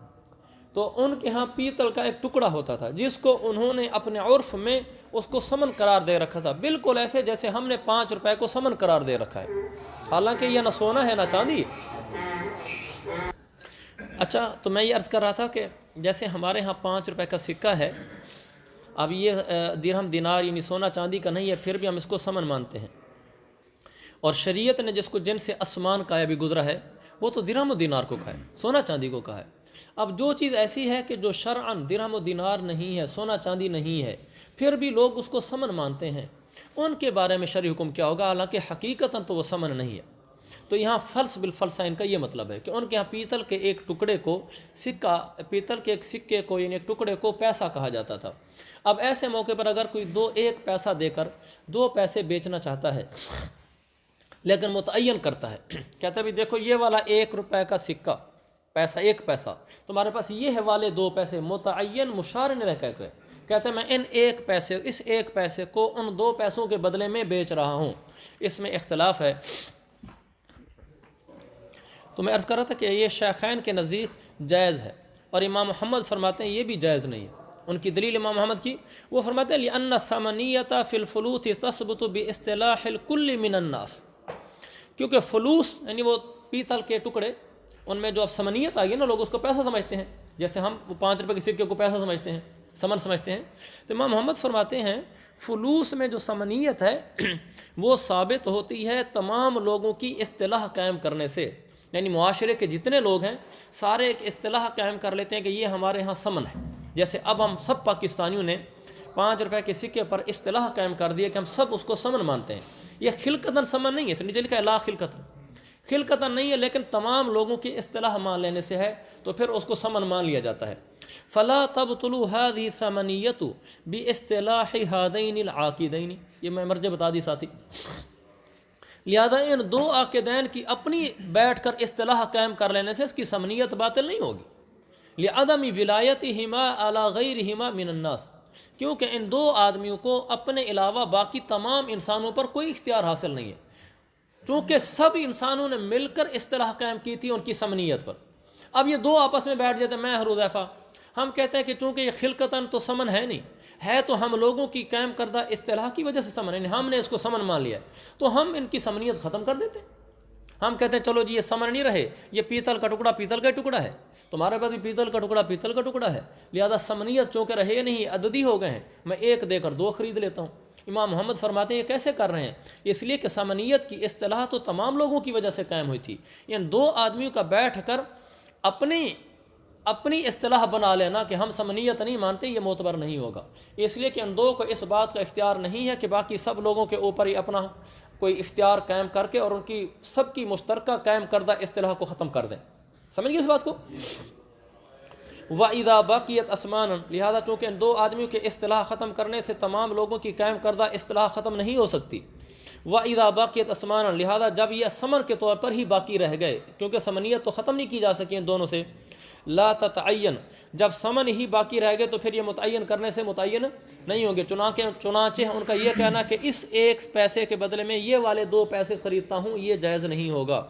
تو ان کے ہاں پیتل کا ایک ٹکڑا ہوتا تھا جس کو انہوں نے اپنے عرف میں اس کو ثمن قرار دے رکھا تھا، بالکل ایسے جیسے ہم نے 5 روپے کو ثمن قرار دے رکھا ہے، حالانکہ یہ نہ سونا ہے نہ چاندی۔ اچھا، تو میں یہ عرض کر رہا تھا کہ جیسے ہمارے ہاں 5 روپے کا سکہ ہے، اب یہ درہم دینار یعنی سونا چاندی کا نہیں ہے، پھر بھی ہم اس کو ثمن مانتے ہیں، اور شریعت نے جس کو جن سے آسمان کا بھی گزرا ہے وہ تو درہم و دینار کو کہا ہے، سونا چاندی کو کہا ہے۔ اب جو چیز ایسی ہے کہ جو شرعاً درہم و دینار نہیں ہے، سونا چاندی نہیں ہے، پھر بھی لوگ اس کو ثمن مانتے ہیں، ان کے بارے میں شرعی حکم کیا ہوگا؟ حالانکہ حقیقتاً تو وہ ثمن نہیں ہے۔ تو یہاں فلس بالفلسین کا یہ مطلب ہے کہ ان کے یہاں پیتل کے ایک ٹکڑے کو سکہ، پیتل کے ایک سکے کو یعنی ایک ٹکڑے کو پیسہ کہا جاتا تھا۔ اب ایسے موقع پر اگر کوئی ایک پیسہ دے کر 2 پیسے بیچنا چاہتا ہے لیکن متعین کرتا ہے، کہتا ہے بھی دیکھو یہ والا 1 روپے کا سکہ پیسہ، 1 پیسہ، تمہارے پاس یہ ہے والے 2 پیسے، متعین مشار نہ رہ کے کہتے ہیں میں اس 1 پیسے کو ان 2 پیسوں کے بدلے میں بیچ رہا ہوں۔ اس میں اختلاف ہے۔ تو میں عرض کر رہا تھا کہ یہ شیخین کے نزدیک جائز ہے، اور امام محمد فرماتے ہیں یہ بھی جائز نہیں ہے۔ ان کی دلیل امام محمد کی، وہ فرماتے ہیں لِأَنَّ الثَّمَنِيَّةَ فِي الْفُلُوثِ تَثْبُتُ بِإِصْطِلَاحِ الْكُلِّ مِنَ النَّاسِ، کیونکہ فلوس یعنی وہ پیتل کے ٹکڑے، ان میں جو اب ثمنیت آ گئی نا، لوگ اس کو پیسہ سمجھتے ہیں، جیسے ہم 5 روپے کے سکے کو پیسہ سمجھتے ہیں، ثمن سمجھتے ہیں۔ تو امام محمد فرماتے ہیں فلوس میں جو ثمنیت ہے وہ ثابت ہوتی ہے تمام لوگوں کی اصطلاح قائم کرنے سے، یعنی معاشرے کے جتنے لوگ ہیں سارے ایک اصطلاح قائم کر لیتے ہیں کہ یہ ہمارے ہاں ثمن ہے۔ جیسے اب ہم سب پاکستانیوں نے 5 روپے کے سکے پر اصطلاح قائم کر دی ہے کہ ہم سب اس کو ثمن مانتے ہیں۔ یہ خلقتاً ثمن نہیں ہے، اس نیچے لکھا ہے لا خلقتاً نہیں ہے، لیکن تمام لوگوں کی اصطلاح مان لینے سے ہے تو پھر اس کو ثمن مان لیا جاتا ہے۔ فلا تبطل هذه ثمنیة باصطلاح هذین العاقدین، یہ میں مرجع بتا دی ساتھی، لہذا ان 2 عاقدین کی اپنی بیٹھ کر اصطلاح قائم کر لینے سے اس کی ثمنیت باطل نہیں ہوگی۔ لعدم ولایتہما علی غیرہما من الناس، کیونکہ ان 2 آدمیوں کو اپنے علاوہ باقی تمام انسانوں پر کوئی اختیار حاصل نہیں ہے، چونکہ سب انسانوں نے مل کر اصطلاح قائم کی تھی ان کی ثمنیت پر۔ اب یہ 2 آپس میں بیٹھ جاتے ہیں، میں حذیفہ، ہم کہتے ہیں کہ چونکہ یہ خلقتاً تو ثمن ہے نہیں ہے، تو ہم لوگوں کی قائم کردہ اصطلاح کی وجہ سے ثمن ہے، ہم نے اس کو ثمن مان لیا ہے، تو ہم ان کی ثمنیت ختم کر دیتے ہیں۔ ہم کہتے ہیں چلو جی یہ ثمن نہیں رہے، یہ پیتل کا ٹکڑا پیتل کا ٹکڑا ہے، تمہارے پاس بھی پیتل کا ٹکڑا پیتل کا ٹکڑا ہے، لہذا ثمنیت چونکہ رہے نہیں، عددی ہو گئے ہیں، میں 1 دے کر 2 خرید لیتا ہوں۔ امام محمد فرماتے ہیں یہ کیسے کر رہے ہیں؟ اس لیے کہ ثمنیت کی اصطلاح تو تمام لوگوں کی وجہ سے قائم ہوئی تھی، یعنی 2 آدمیوں کا بیٹھ کر اپنی اصطلاح بنا لینا کہ ہم ثمنیت نہیں مانتے، یہ معتبر نہیں ہوگا، اس لیے کہ ان 2 کو اس بات کا اختیار نہیں ہے کہ باقی سب لوگوں کے اوپر ہی اپنا کوئی اختیار قائم کر کے اور ان کی سب کی مشترکہ قائم کردہ اصطلاح کو ختم کر دیں۔ سمجھ گئے اس بات کو؟ وَإِذَا بَقِيَتْ أَثْمَانًا، لہذا چونکہ ان 2 آدمیوں کے اصطلاح ختم کرنے سے تمام لوگوں کی قائم کردہ اصطلاح ختم نہیں ہو سکتی۔ وَإِذَا بَقِيَتْ أَثْمَانًا، لہذا جب یہ ثمن کے طور پر ہی باقی رہ گئے، کیونکہ ثمنیت تو ختم نہیں کی جا سکی ان دونوں سے، لا تتعین، جب ثمن ہی باقی رہ گئے تو پھر یہ متعین کرنے سے متعین نہیں ہوں گے، چنانچہ ان کا یہ کہنا کہ اس 1 پیسے کے بدلے میں یہ والے 2 پیسے خریدتا ہوں، یہ جائز نہیں ہوگا۔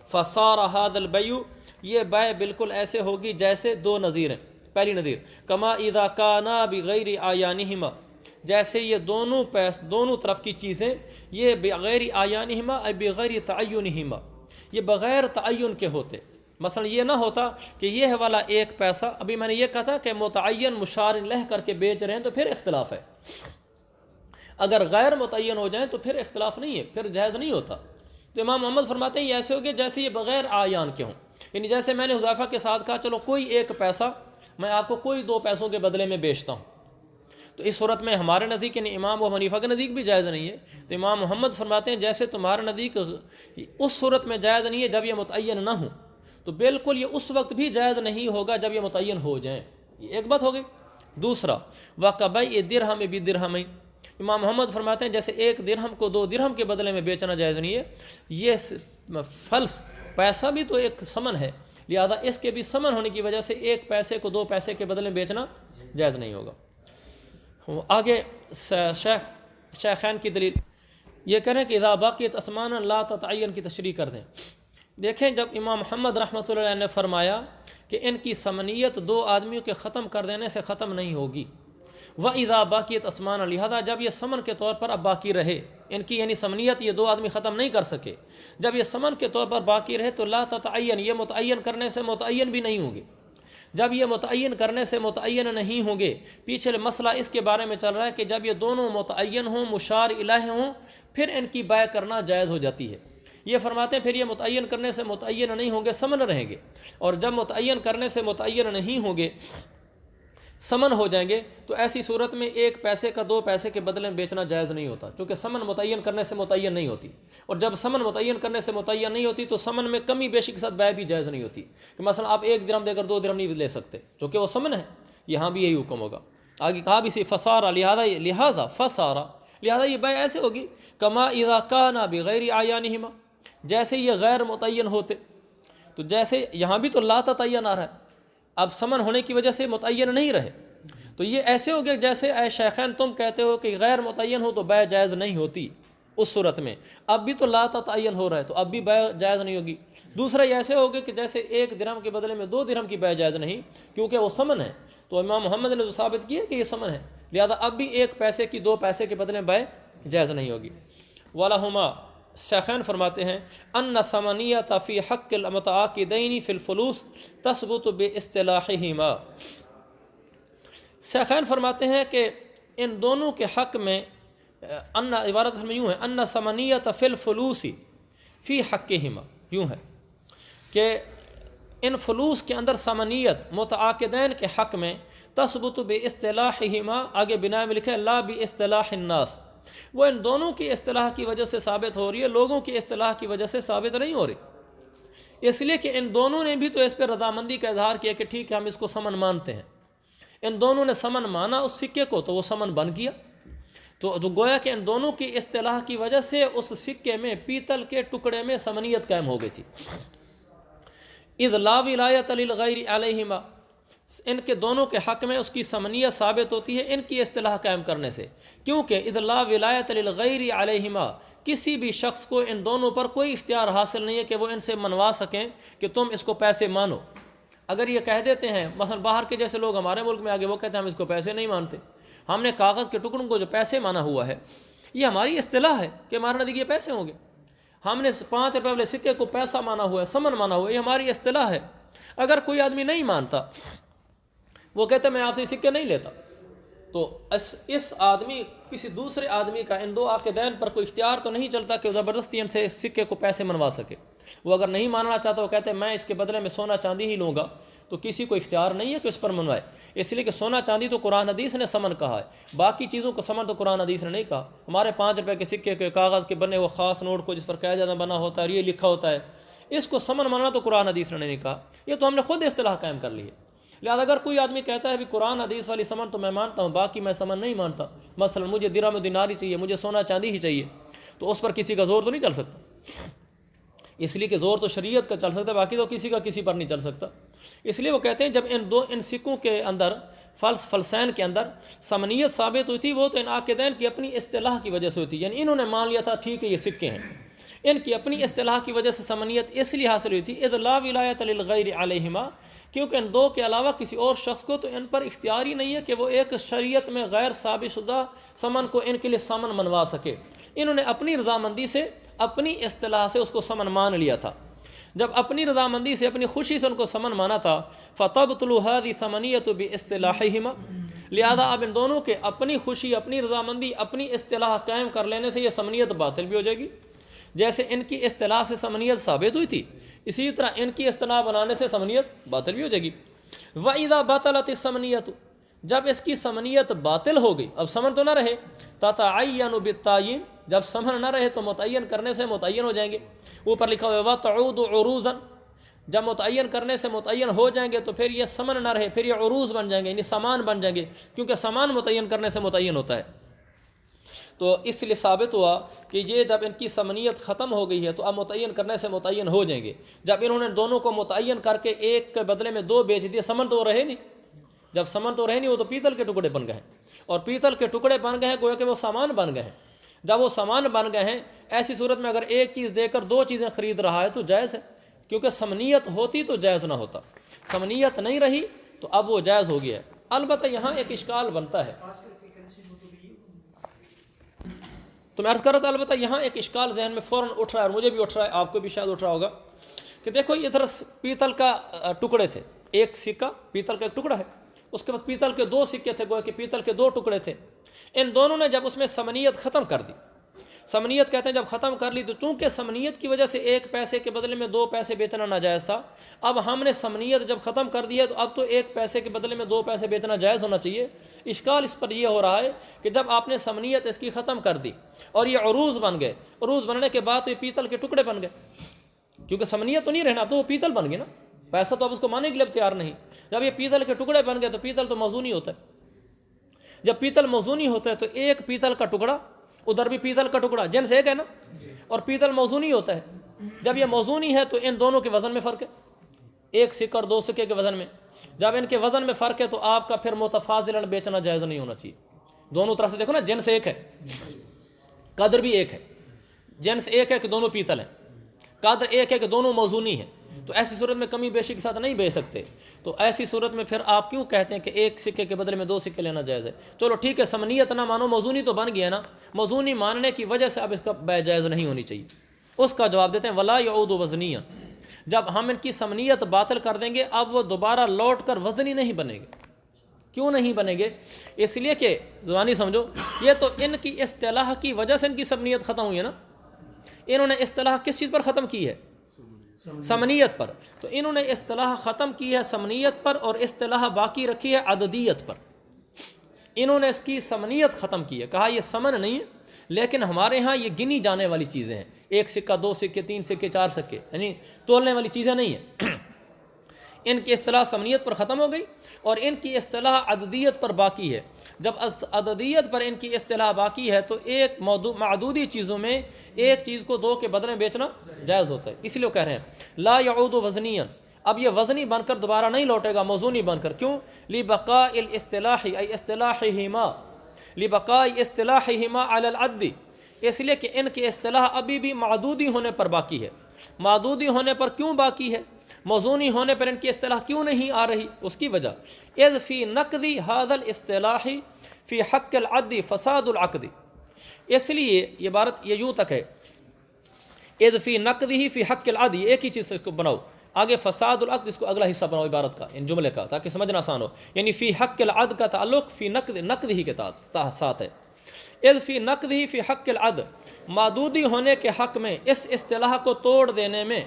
فَصَارَ هَذَا الْبَيْعُ، یہ بیع بالکل ایسے ہوگی جیسے 2 نظیر ہیں۔ پہلی نظیر کما اذا کانا بغیر اعیانہما، جیسے یہ دونوں طرف کی چیزیں یہ بغیر آیانہما ای بغیر تعینہما، یہ بغیر تعین کے ہوتے۔ مثلا یہ نہ ہوتا کہ یہ والا ایک پیسہ، ابھی میں نے یہ کہا تھا کہ متعین مشار لہ کر کے بیچ رہے ہیں تو پھر اختلاف ہے، اگر غیر متعین ہو جائیں تو پھر اختلاف نہیں ہے، پھر جائز نہیں ہوتا۔ تو امام محمد فرماتے ہیں یہ ایسے ہو گئے جیسے یہ بغیر آیان کے ہوں، یعنی جیسے میں نے حذیفہ کے ساتھ کہا چلو کوئی ایک پیسہ میں آپ کو کوئی 2 پیسوں کے بدلے میں بیچتا ہوں، تو اس صورت میں ہمارے نزدیک یعنی امام ابو حنیفہ کے نزدیک بھی جائز نہیں ہے۔ تو امام محمد فرماتے ہیں جیسے تمہارے نزدیک اس صورت میں جائز نہیں ہے جب یہ متعین نہ ہوں، تو بالکل یہ اس وقت بھی جائز نہیں ہوگا جب یہ متعین ہو جائیں۔ یہ ایک بات ہو گئی۔ دوسرا وَقَبَيْءِ دِرْہَمِ بِدِرْہَمَيْنِ، امام محمد فرماتے ہیں جیسے 1 درہم کو 2 درہم کے بدلے میں بیچنا جائز نہیں ہے، یہ فلس پیسہ بھی تو ایک ثمن ہے، لہذا اس کے بھی ثمن ہونے کی وجہ سے 1 پیسے کو 2 پیسے کے بدلے میں بیچنا جائز نہیں ہوگا۔ آگے شیخین کی دلیل یہ کریں کہ اذا باقیت اسمانا لا تتعین کی تشریح کر دیں۔ دیکھیں جب امام محمد رحمۃ اللہ علیہ نے فرمایا کہ ان کی ثمنیت 2 آدمیوں کے ختم کر دینے سے ختم نہیں ہوگی، وَإِذَا بَاقِيَتْ أَثْمَانًا، لہذا جب یہ ثمن کے طور پر اب باقی رہے، ان کی یعنی ثمنیت یہ 2 آدمی ختم نہیں کر سکے، جب یہ ثمن کے طور پر باقی رہے تو لا تتعین، یہ متعین کرنے سے متعین بھی نہیں ہوں گے۔ جب یہ متعین کرنے سے متعین نہیں ہوں گے، پیچھے مسئلہ اس کے بارے میں چل رہا ہے کہ جب یہ دونوں متعین ہوں مشار الیہ ہوں پھر ان کی بیع کرنا جائز ہو جاتی ہے۔ یہ فرماتے ہیں پھر یہ متعین کرنے سے متعین نہیں ہوں گے، ثمن رہیں گے، اور جب متعین کرنے سے متعین نہیں ہوں گے ثمن ہو جائیں گے تو ایسی صورت میں 1 پیسے کا 2 پیسے کے بدلے میں بیچنا جائز نہیں ہوتا، چونکہ ثمن متعین کرنے سے متعین نہیں ہوتی، اور جب ثمن متعین کرنے سے متعین نہیں ہوتی تو ثمن میں کمی بیشی کے ساتھ بیع بھی جائز نہیں ہوتی، کہ مثلا آپ 1 درہم دے کر 2 درہم نہیں لے سکتے چونکہ وہ ثمن ہے۔ یہاں بھی یہی حکم ہوگا۔ آگے کہا بھی فسارا، لہذا فسارا، لہذا یہ بیع ایسے ہوگی کما اذا کانا بغیر اعیانہما، جیسے یہ غیر متعین ہوتے، تو جیسے یہاں بھی تو لا تتعین آ رہا ہے، اب ثمن ہونے کی وجہ سے متعین نہیں رہے، تو یہ ایسے ہو گئے جیسے اے شیخین تم کہتے ہو کہ غیر متعین ہو تو بیع جائز نہیں ہوتی اس صورت میں، اب بھی تو لا تتعین ہو رہا ہے تو اب بھی بیع جائز نہیں ہوگی۔ دوسرا یہ ایسے ہو گئے کہ جیسے 1 درہم کے بدلے میں 2 درہم کی بیع جائز نہیں، کیونکہ وہ ثمن ہے، تو امام محمد نے تو ثابت کیا کہ یہ ثمن ہے، لہذا اب بھی 1 پیسے کی 2 پیسے کے بدلے میں بیع جائز نہیں ہوگی۔ وَلَهُمَا، شیخین فرماتے ہیں ان ثمنیۃ فی حق المتعاقدین فی الفلوس تثبت باصطلاحہما، شیخین فرماتے ہیں کہ ان دونوں کے حق میں ان عبارت میں یوں ہے ان ثمنیۃ فی الفلوس فی حقہما، یوں ہے کہ ان فلوس کے اندر ثمنیت متعاقدین کے حق میں تثبت باصطلاحہما، آگے بنا میں لکھا ہے لا باصطلاح الناس، وہ ان دونوں کی اصطلاح کی وجہ سے ثابت ہو رہی ہے، لوگوں کی اصطلاح کی وجہ سے ثابت نہیں ہو رہی، اس لیے کہ ان دونوں نے بھی تو اس پہ رضامندی کا اظہار کیا کہ ٹھیک ہے ہم اس کو ثمن مانتے ہیں، ان دونوں نے ثمن مانا اس سکے کو تو وہ ثمن بن گیا، تو جو گویا کہ ان دونوں کی اصطلاح کی وجہ سے اس سکے میں پیتل کے ٹکڑے میں ثمنیت قائم ہو گئی تھی۔ اذ لا ولایۃ للغیر علیہما، ان کے دونوں کے حق میں اس کی ثمنیت ثابت ہوتی ہے ان کی اصطلاح قائم کرنے سے، کیونکہ اذ لا ولایۃ للغیر علیہما، کسی بھی شخص کو ان دونوں پر کوئی اختیار حاصل نہیں ہے کہ وہ ان سے منوا سکیں کہ تم اس کو پیسے مانو۔ اگر یہ کہہ دیتے ہیں مثلا باہر کے جیسے لوگ ہمارے ملک میں آگے وہ کہتے ہیں ہم اس کو پیسے نہیں مانتے، ہم نے کاغذ کے ٹکڑوں کو جو پیسے مانا ہوا ہے یہ ہماری اصطلاح ہے کہ ہمارے نزدیک یہ پیسے ہوں گے، ہم نے 5 روپے والے سکے کو پیسہ مانا ہوا ہے، ثمن مانا ہوا ہے، یہ ہماری اصطلاح ہے۔ اگر کوئی آدمی نہیں مانتا، وہ کہتا ہے میں آپ سے سکے نہیں لیتا، تو اس آدمی کسی دوسرے آدمی کا ان 2 عاقدین پر کوئی اختیار تو نہیں چلتا کہ وہ زبردستی ان سے اس سکے کو پیسے منوا سکے۔ وہ اگر نہیں ماننا چاہتا وہ کہتے ہیں میں اس کے بدلے میں سونا چاندی ہی لوں گا، تو کسی کو اختیار نہیں ہے کہ اس پر منوائے، اس لیے کہ سونا چاندی تو قرآن حدیث نے ثمن کہا ہے، باقی چیزوں کو ثمن تو قرآن حدیث نے نہیں کہا۔ ہمارے 5 روپے کے سکے کے کاغذ کے بنے وہ خاص نوٹ کو جس پر قاعدہ بنا ہوتا ہے یہ لکھا ہوتا ہے، اس کو ثمن ماننا تو قرآن حدیث نے نہیں کہا، یہ تو ہم نے خود اصطلاح قائم کر لی ہے۔ لہٰذا اگر کوئی آدمی کہتا ہے بھی قرآن حدیث والی ثمن تو میں مانتا ہوں باقی میں ثمن نہیں مانتا، مثلا مجھے درہم و دینار ہی چاہیے، مجھے سونا چاندی ہی چاہیے، تو اس پر کسی کا زور تو نہیں چل سکتا، اس لیے کہ زور تو شریعت کا چل سکتا ہے، باقی تو کسی کا کسی پر نہیں چل سکتا۔ اس لیے وہ کہتے ہیں جب ان سکوں کے اندر فلسین کے اندر ثمنیت ثابت ہوئی تھی وہ تو ان عاقدین کی اپنی اصطلاح کی وجہ سے ہوتی، یعنی انہوں نے مان لیا تھا ٹھیک ہے یہ سکے ہیں، ان کی اپنی اصطلاح کی وجہ سے سمنیت اس لیے حاصل ہوئی تھی اذ لا ولایت للغیر علیہما، کیونکہ ان دو کے علاوہ کسی اور شخص کو تو ان پر اختیار ہی نہیں ہے کہ وہ ایک شریعت میں غیر ثابت شدہ سمن کو ان کے لیے سمن منوا سکے۔ انہوں نے اپنی رضامندی سے، اپنی اصطلاح سے اس کو سمن مان لیا تھا۔ جب اپنی رضامندی سے، اپنی خوشی سے ان کو سمن مانا تھا، فَتَبْطُلُ هَذِهِ ثَمَنِيَّةُ بِإِصْطِلَاحِهِمَا، لہذا اب ان دونوں کے اپنی خوشی، اپنی رضامندی، اپنی اصطلاح قائم کر لینے سے یہ سمنیت باطل بھی ہو جائے گی۔ جیسے ان کی اصطلاح سے سمنیت ثابت ہوئی تھی، اسی طرح ان کی اصطلاح بنانے سے سمنیت باطل بھی ہو جائے گی۔ وَإِذَا بَطَلَتِ السَّمَنِيَّةُ، جب اس کی سمنیت باطل ہو گئی، اب سمن تو نہ رہے، تَتَعَيَّنُ بِالتَّعْيِينِ، جب سمن نہ رہے تو متعین کرنے سے متعین ہو جائیں گے۔ اوپر لکھا ہوا وَتَعُودُ عُرُوزًا، جب متعین کرنے سے متعین ہو جائیں گے تو پھر یہ سمن نہ رہے، پھر یہ عروض بن جائیں گے، یعنی سامان بن جائیں گے، کیونکہ سامان متعین کرنے سے متعین ہوتا ہے۔ تو اس لیے ثابت ہوا کہ یہ جب ان کی سمنیت ختم ہو گئی ہے تو اب متعین کرنے سے متعین ہو جائیں گے۔ جب انہوں نے دونوں کو متعین کر کے ایک کے بدلے میں دو بیچ دیے، سمن تو رہے نہیں، جب سمن تو رہے نہیں، وہ تو پیتل کے ٹکڑے بن گئے ہیں، اور پیتل کے ٹکڑے بن گئے ہیں گویا کہ وہ سامان بن گئے ہیں۔ جب وہ سامان بن گئے ہیں، ایسی صورت میں اگر ایک چیز دے کر دو چیزیں خرید رہا ہے تو جائز ہے، کیونکہ سمنیت ہوتی تو جائز نہ ہوتا، سمنیت نہیں رہی تو اب وہ جائز ہو گیا ہے۔ البتہ یہاں ایک اشکال بنتا ہے، تو میں عرض کر رہا تھا، البتہ یہاں ایک اشکال ذہن میں فوراً اٹھ رہا ہے، اور مجھے بھی اٹھ رہا ہے، آپ کو بھی شاید اٹھ رہا ہوگا، کہ دیکھو ادھر پیتل کا ٹکڑے تھے، ایک سکہ پیتل کا ایک ٹکڑا ہے، اس کے بعد پیتل کے دو سکے تھے، گویا کہ پیتل کے دو ٹکڑے تھے۔ ان دونوں نے جب اس میں سمنیت ختم کر دی، سمنیت کہتے ہیں جب ختم کر لی، تو چونکہ سمنیت کی وجہ سے ایک پیسے کے بدلے میں دو پیسے بیچنا ناجائز تھا، اب ہم نے سمنیت جب ختم کر دی ہے تو اب تو ایک پیسے کے بدلے میں دو پیسے بیچنا جائز ہونا چاہیے۔ اشکال اس پر یہ ہو رہا ہے کہ جب آپ نے سمنیت اس کی ختم کر دی اور یہ عروض بن گئے، عروض بننے کے بعد تو یہ پیتل کے ٹکڑے بن گئے، کیونکہ سمنیت تو نہیں رہنا، اب تو وہ پیتل بن گئے نا، پیسہ تو اب اس کو ماننے کے لیے تیار نہیں۔ جب یہ پیتل کے ٹکڑے بن گئے تو پیتل تو موزونی ہوتا ہے، جب پیتل موزونی ہوتا ہے تو ایک پیتل کا ٹکڑا، ادھر بھی پیتل کا ٹکڑا، جنس ایک ہے نا، اور پیتل موزونی ہوتا ہے۔ جب یہ موزونی ہے تو ان دونوں کے وزن میں فرق ہے، ایک سکہ اور دو سکے کے وزن میں، جب ان کے وزن میں فرق ہے تو آپ کا پھر متفاضلاً بیچنا جائز نہیں ہونا چاہیے۔ دونوں طرح سے دیکھو نا، جنس ایک ہے، قدر بھی ایک ہے، جنس ایک ہے کہ دونوں پیتل ہیں، قدر ایک ہے کہ دونوں موزونی ہیں، تو ایسی صورت میں کمی بیشی کے ساتھ نہیں بیچ سکتے۔ تو ایسی صورت میں پھر آپ کیوں کہتے ہیں کہ ایک سکے کے بدلے میں دو سکے لینا جائز ہے؟ چلو ٹھیک ہے، سمنیت نہ مانو، موزونی تو بن گیا نا، موزونی ماننے کی وجہ سے اب اس کا بیع جائز نہیں ہونی چاہیے۔ اس کا جواب دیتے ہیں ولا یعود وزنیا، جب ہم ان کی سمنیت باطل کر دیں گے اب وہ دوبارہ لوٹ کر وزنی نہیں بنے گے۔ کیوں نہیں بنے گے؟ اس لیے کہ زبانی سمجھو، یہ تو ان کی اصطلاح کی وجہ سے ان کی سمنیت ختم ہوئی ہے نا۔ انہوں نے اصطلاح کس چیز پر ختم کی ہے؟ سمنیت پر۔ تو انہوں نے اصطلاح ختم کی ہے سمنیت پر، اور اصطلاح باقی رکھی ہے عددیت پر۔ انہوں نے اس کی سمنیت ختم کی ہے، کہا یہ سمن نہیں ہے، لیکن ہمارے ہاں یہ گنی جانے والی چیزیں ہیں، ایک سکہ، دو سکے، تین سکے، چار سکے، یعنی تولنے والی چیزیں نہیں ہیں۔ ان کی اصطلاح سمنیت پر ختم ہو گئی اور ان کی اصطلاح عددیت پر باقی ہے۔ جب عددیت پر ان کی اصطلاح باقی ہے تو ایک معدودی چیزوں میں ایک چیز کو دو کے بدلے میں بیچنا جائز ہوتا ہے، اس لیے وہ کہہ رہے ہیں لا یعود وزنیا، اب یہ وزنی بن کر دوبارہ نہیں لوٹے گا، موزونی بن کر۔ کیوں؟ لبقاء الاصطلاح ای اصطلاحہما، لبقاء اصطلاحہما علی العد، اس لیے کہ ان کی اصطلاح ابھی بھی معدودی ہونے پر باقی ہے۔ معدودی ہونے پر کیوں باقی ہے؟ موزونی ہونے پر ان کی اصطلاح کیوں نہیں آ رہی؟ اس کی وجہ اذ فی نقض ھذا الاصطلاح فی حق العد فساد العقد، اس لیے یہ عبارت یہ یوں تک ہے، اذ فی نقضہ فی حق العد، ایک ہی چیز سے اس کو بناؤ، آگے فساد العقد اس کو اگلا حصہ بناؤ عبارت کا، ان جملے کا، تاکہ سمجھنا آسان ہو۔ یعنی فی حق العد کا تعلق فی نقض ہی کے ساتھ ہے۔ اذ فی نقضہ فی حق العد، معدودی ہونے کے حق میں، اس اصطلاح کو توڑ دینے میں،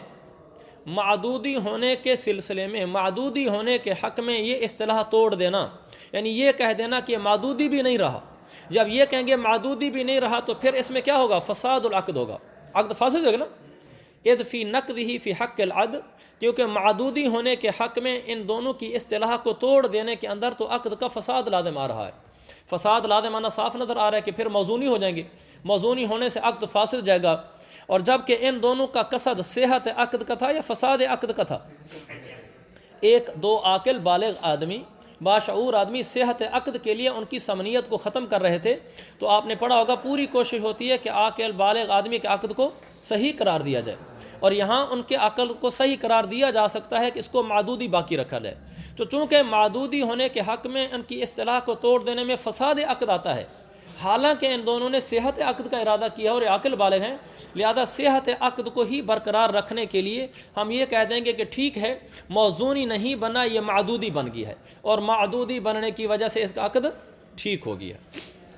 معدودی ہونے کے سلسلے میں، معدودی ہونے کے حق میں یہ اصطلاح توڑ دینا، یعنی یہ کہہ دینا کہ معدودی بھی نہیں رہا۔ جب یہ کہیں گے معدودی بھی نہیں رہا تو پھر اس میں کیا ہوگا؟ فساد العقد ہوگا، عقد فاسد ہوگا نا۔ اذ فی نقضہ فی حق العد، کیونکہ معدودی ہونے کے حق میں ان دونوں کی اصطلاح کو توڑ دینے کے اندر تو عقد کا فساد لازم آ رہا ہے۔ فساد لازم آنا صاف نظر آ رہا ہے کہ پھر موزونی ہو جائیں گے، موزونی ہونے سے عقد فاسد ہو جائے گا۔ اور جب کہ ان دونوں کا قصد صحت عقد کا تھا یا فساد عقد کا تھا؟ ایک دو عاقل بالغ آدمی باشعور آدمی صحت عقد کے لیے ان کی ثمنیت کو ختم کر رہے تھے، تو آپ نے پڑھا ہوگا پوری کوشش ہوتی ہے کہ عاقل بالغ آدمی کے عقد کو صحیح قرار دیا جائے، اور یہاں ان کے عقد کو صحیح قرار دیا جا سکتا ہے کہ اس کو معدودی باقی رکھا جائے۔ تو چونکہ معدودی ہونے کے حق میں ان کی اصطلاح کو توڑ دینے میں فساد عقد آتا ہے، حالانکہ ان دونوں نے صحت عقد کا ارادہ کیا اور عاقل بالغ ہیں، لہذا صحت عقد کو ہی برقرار رکھنے کے لیے ہم یہ کہہ دیں گے کہ ٹھیک ہے موزونی نہیں بنا، یہ معدودی بن گیا ہے، اور معدودی بننے کی وجہ سے اس کا عقد ٹھیک ہو گیا۔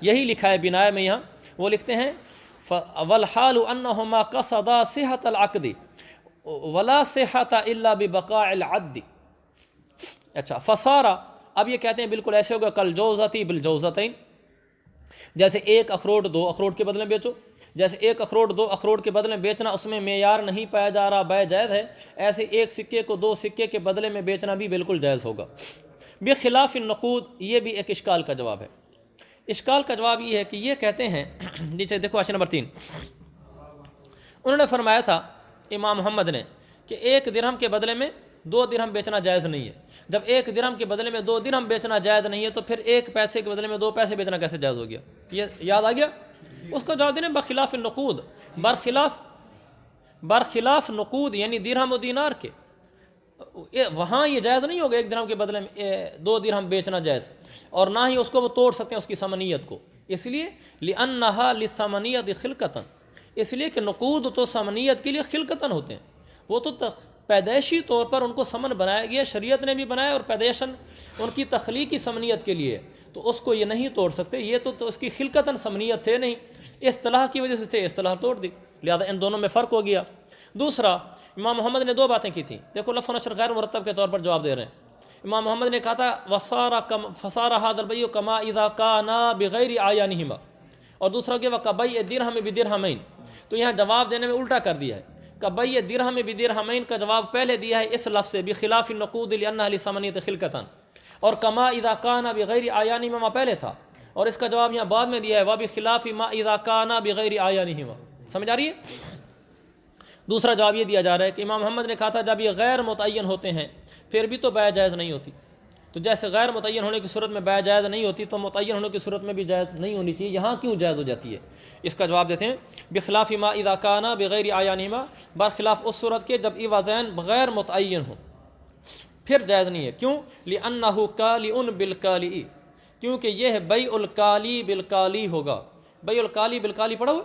یہی لکھا ہے بنائے میں یہاں، وہ لکھتے ہیں والحال انہما قصدا صحت العقد ولا صحت الا ببقاء العد۔ اچھا فسارا، اب یہ کہتے ہیں بالکل ایسے ہوگا کل جوزتی بالجوزتین، جیسے ایک اخروٹ دو اخروٹ کے بدلے بیچو، جیسے ایک اخروٹ دو اخروٹ کے بدلے بیچنا اس میں معیار نہیں پایا جا رہا بیع جائز ہے، ایسے ایک سکے کو دو سکے کے بدلے میں بیچنا بھی بالکل جائز ہوگا۔ بخلاف النقود، یہ بھی ایک اشکال کا جواب ہے۔ اشکال کا جواب یہ ہے کہ یہ کہتے ہیں، نیچے دیکھو آیت نمبر 3، انہوں نے فرمایا تھا امام محمد نے کہ ایک درہم کے بدلے میں 2 درہم بیچنا جائز نہیں ہے۔ جب ایک درہم کے بدلے میں 2 درہم بیچنا جائز نہیں ہے تو پھر ایک پیسے کے بدلے میں 2 پیسے بیچنا کیسے جائز ہو گیا؟ یہ یاد آ گیا؟ اس کا جواب دینے بخلاف النقود، برخلاف نقود یعنی درہم و دینار کے، وہاں یہ جائز نہیں ہوگا ایک درہم کے بدلے میں 2 درہم بیچنا جائز، اور نہ ہی اس کو وہ توڑ سکتے ہیں اس کی ثمنیت کو، اس لیے لأنہا للثمنیت خلقتاً، اس لیے کہ نقود تو ثمنیت کے لیے خلقتاً ہوتے ہیں، وہ تو پیدائشی طور پر ان کو ثمن بنایا گیا، شریعت نے بھی بنایا، اور پیدائشاً ان کی تخلیقی ثمنیت کے لیے، تو اس کو یہ نہیں توڑ سکتے، یہ تو اس کی خلقتاً ثمنیت تھے نہیں، اصطلاح کی وجہ سے تھے، اصطلاح توڑ دی، لہذا ان دونوں میں فرق ہو گیا۔ دوسرا، امام محمد نے 2 باتیں کی تھیں، دیکھو لف و نشر غیر مرتب کے طور پر جواب دے رہے ہیں۔ امام محمد نے کہا تھا فصار هذا البيع كما اذا كان بغیر اعيانهما، اور دوسرا کہ وكبيع الدرهم بدرهمين، تو یہاں جواب دینے میں الٹا کر دیا ہے، کبیع درہم بدرہمین کا جواب پہلے دیا ہے اس لفظ سے بخلاف النقود لانها لثمنیت خلقتاً، اور کما اذا کان بغیر اعیانہما پہلے تھا، اور اس کا جواب یہاں بعد میں دیا ہے وبخلاف ما اذا کان بغیر اعیانہما۔ سمجھ آ رہی ہے؟ دوسرا جواب یہ دیا جا رہا ہے کہ امام محمد نے کہا تھا جب یہ غیر متعین ہوتے ہیں پھر بھی تو بیع جائز نہیں ہوتی، تو جیسے غیر متعین ہونے کی صورت میں بیع جائز نہیں ہوتی تو متعین ہونے کی صورت میں بھی جائز نہیں ہونی چاہیے، یہاں کیوں جائز ہو جاتی ہے؟ اس کا جواب دیتے ہیں بخلاف ما اذا کان بغیر اعیانہما، برخلاف اس صورت کے جب ایوازین غیر متعین ہوں پھر جائز نہیں ہے۔ کیوں؟ لأنہ کالئ بالکالئ، کیونکہ یہ ہے بیع الکالی بالکالی ہوگا۔ بیع الکالی بالکالی پڑھا ہوا؟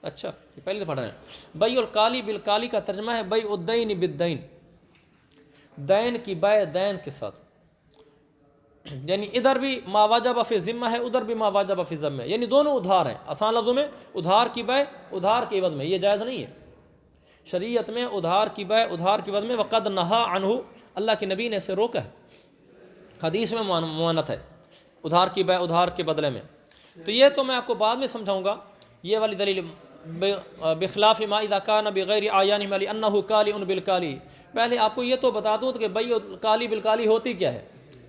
اچھا یہ پہلے تو پڑھ رہے ہیں۔ بیع الکالی بالکالی کا ترجمہ ہے بیع الدین بالدین، دین کی بیع دین کے ساتھ، یعنی ادھر بھی ما واجب فی ذمہ ہے ادھر بھی ما واجب فی ذمہ ہے، یعنی دونوں ادھار ہیں، آسان لفظوں میں ادھار کی بیع ادھار کے عوض میں، یہ جائز نہیں ہے شریعت میں، ادھار کی بیع ادھار کے عوض میں۔ وقد نہا عنہ، اللہ کے نبی نے اسے روکا ہے، حدیث میں ممانعت ہے ادھار کی بیع ادھار کے بدلے میں۔ تو یہ تو میں آپ کو بعد میں سمجھاؤں گا، یہ والی دلیل بخلاف ما اذا کان بغیر اعیانہما لانہ کالئ بالکالی۔ پہلے آپ کو یہ تو بتا دوں کہ بیع الکالی بالکالی ہوتی کیا ہے،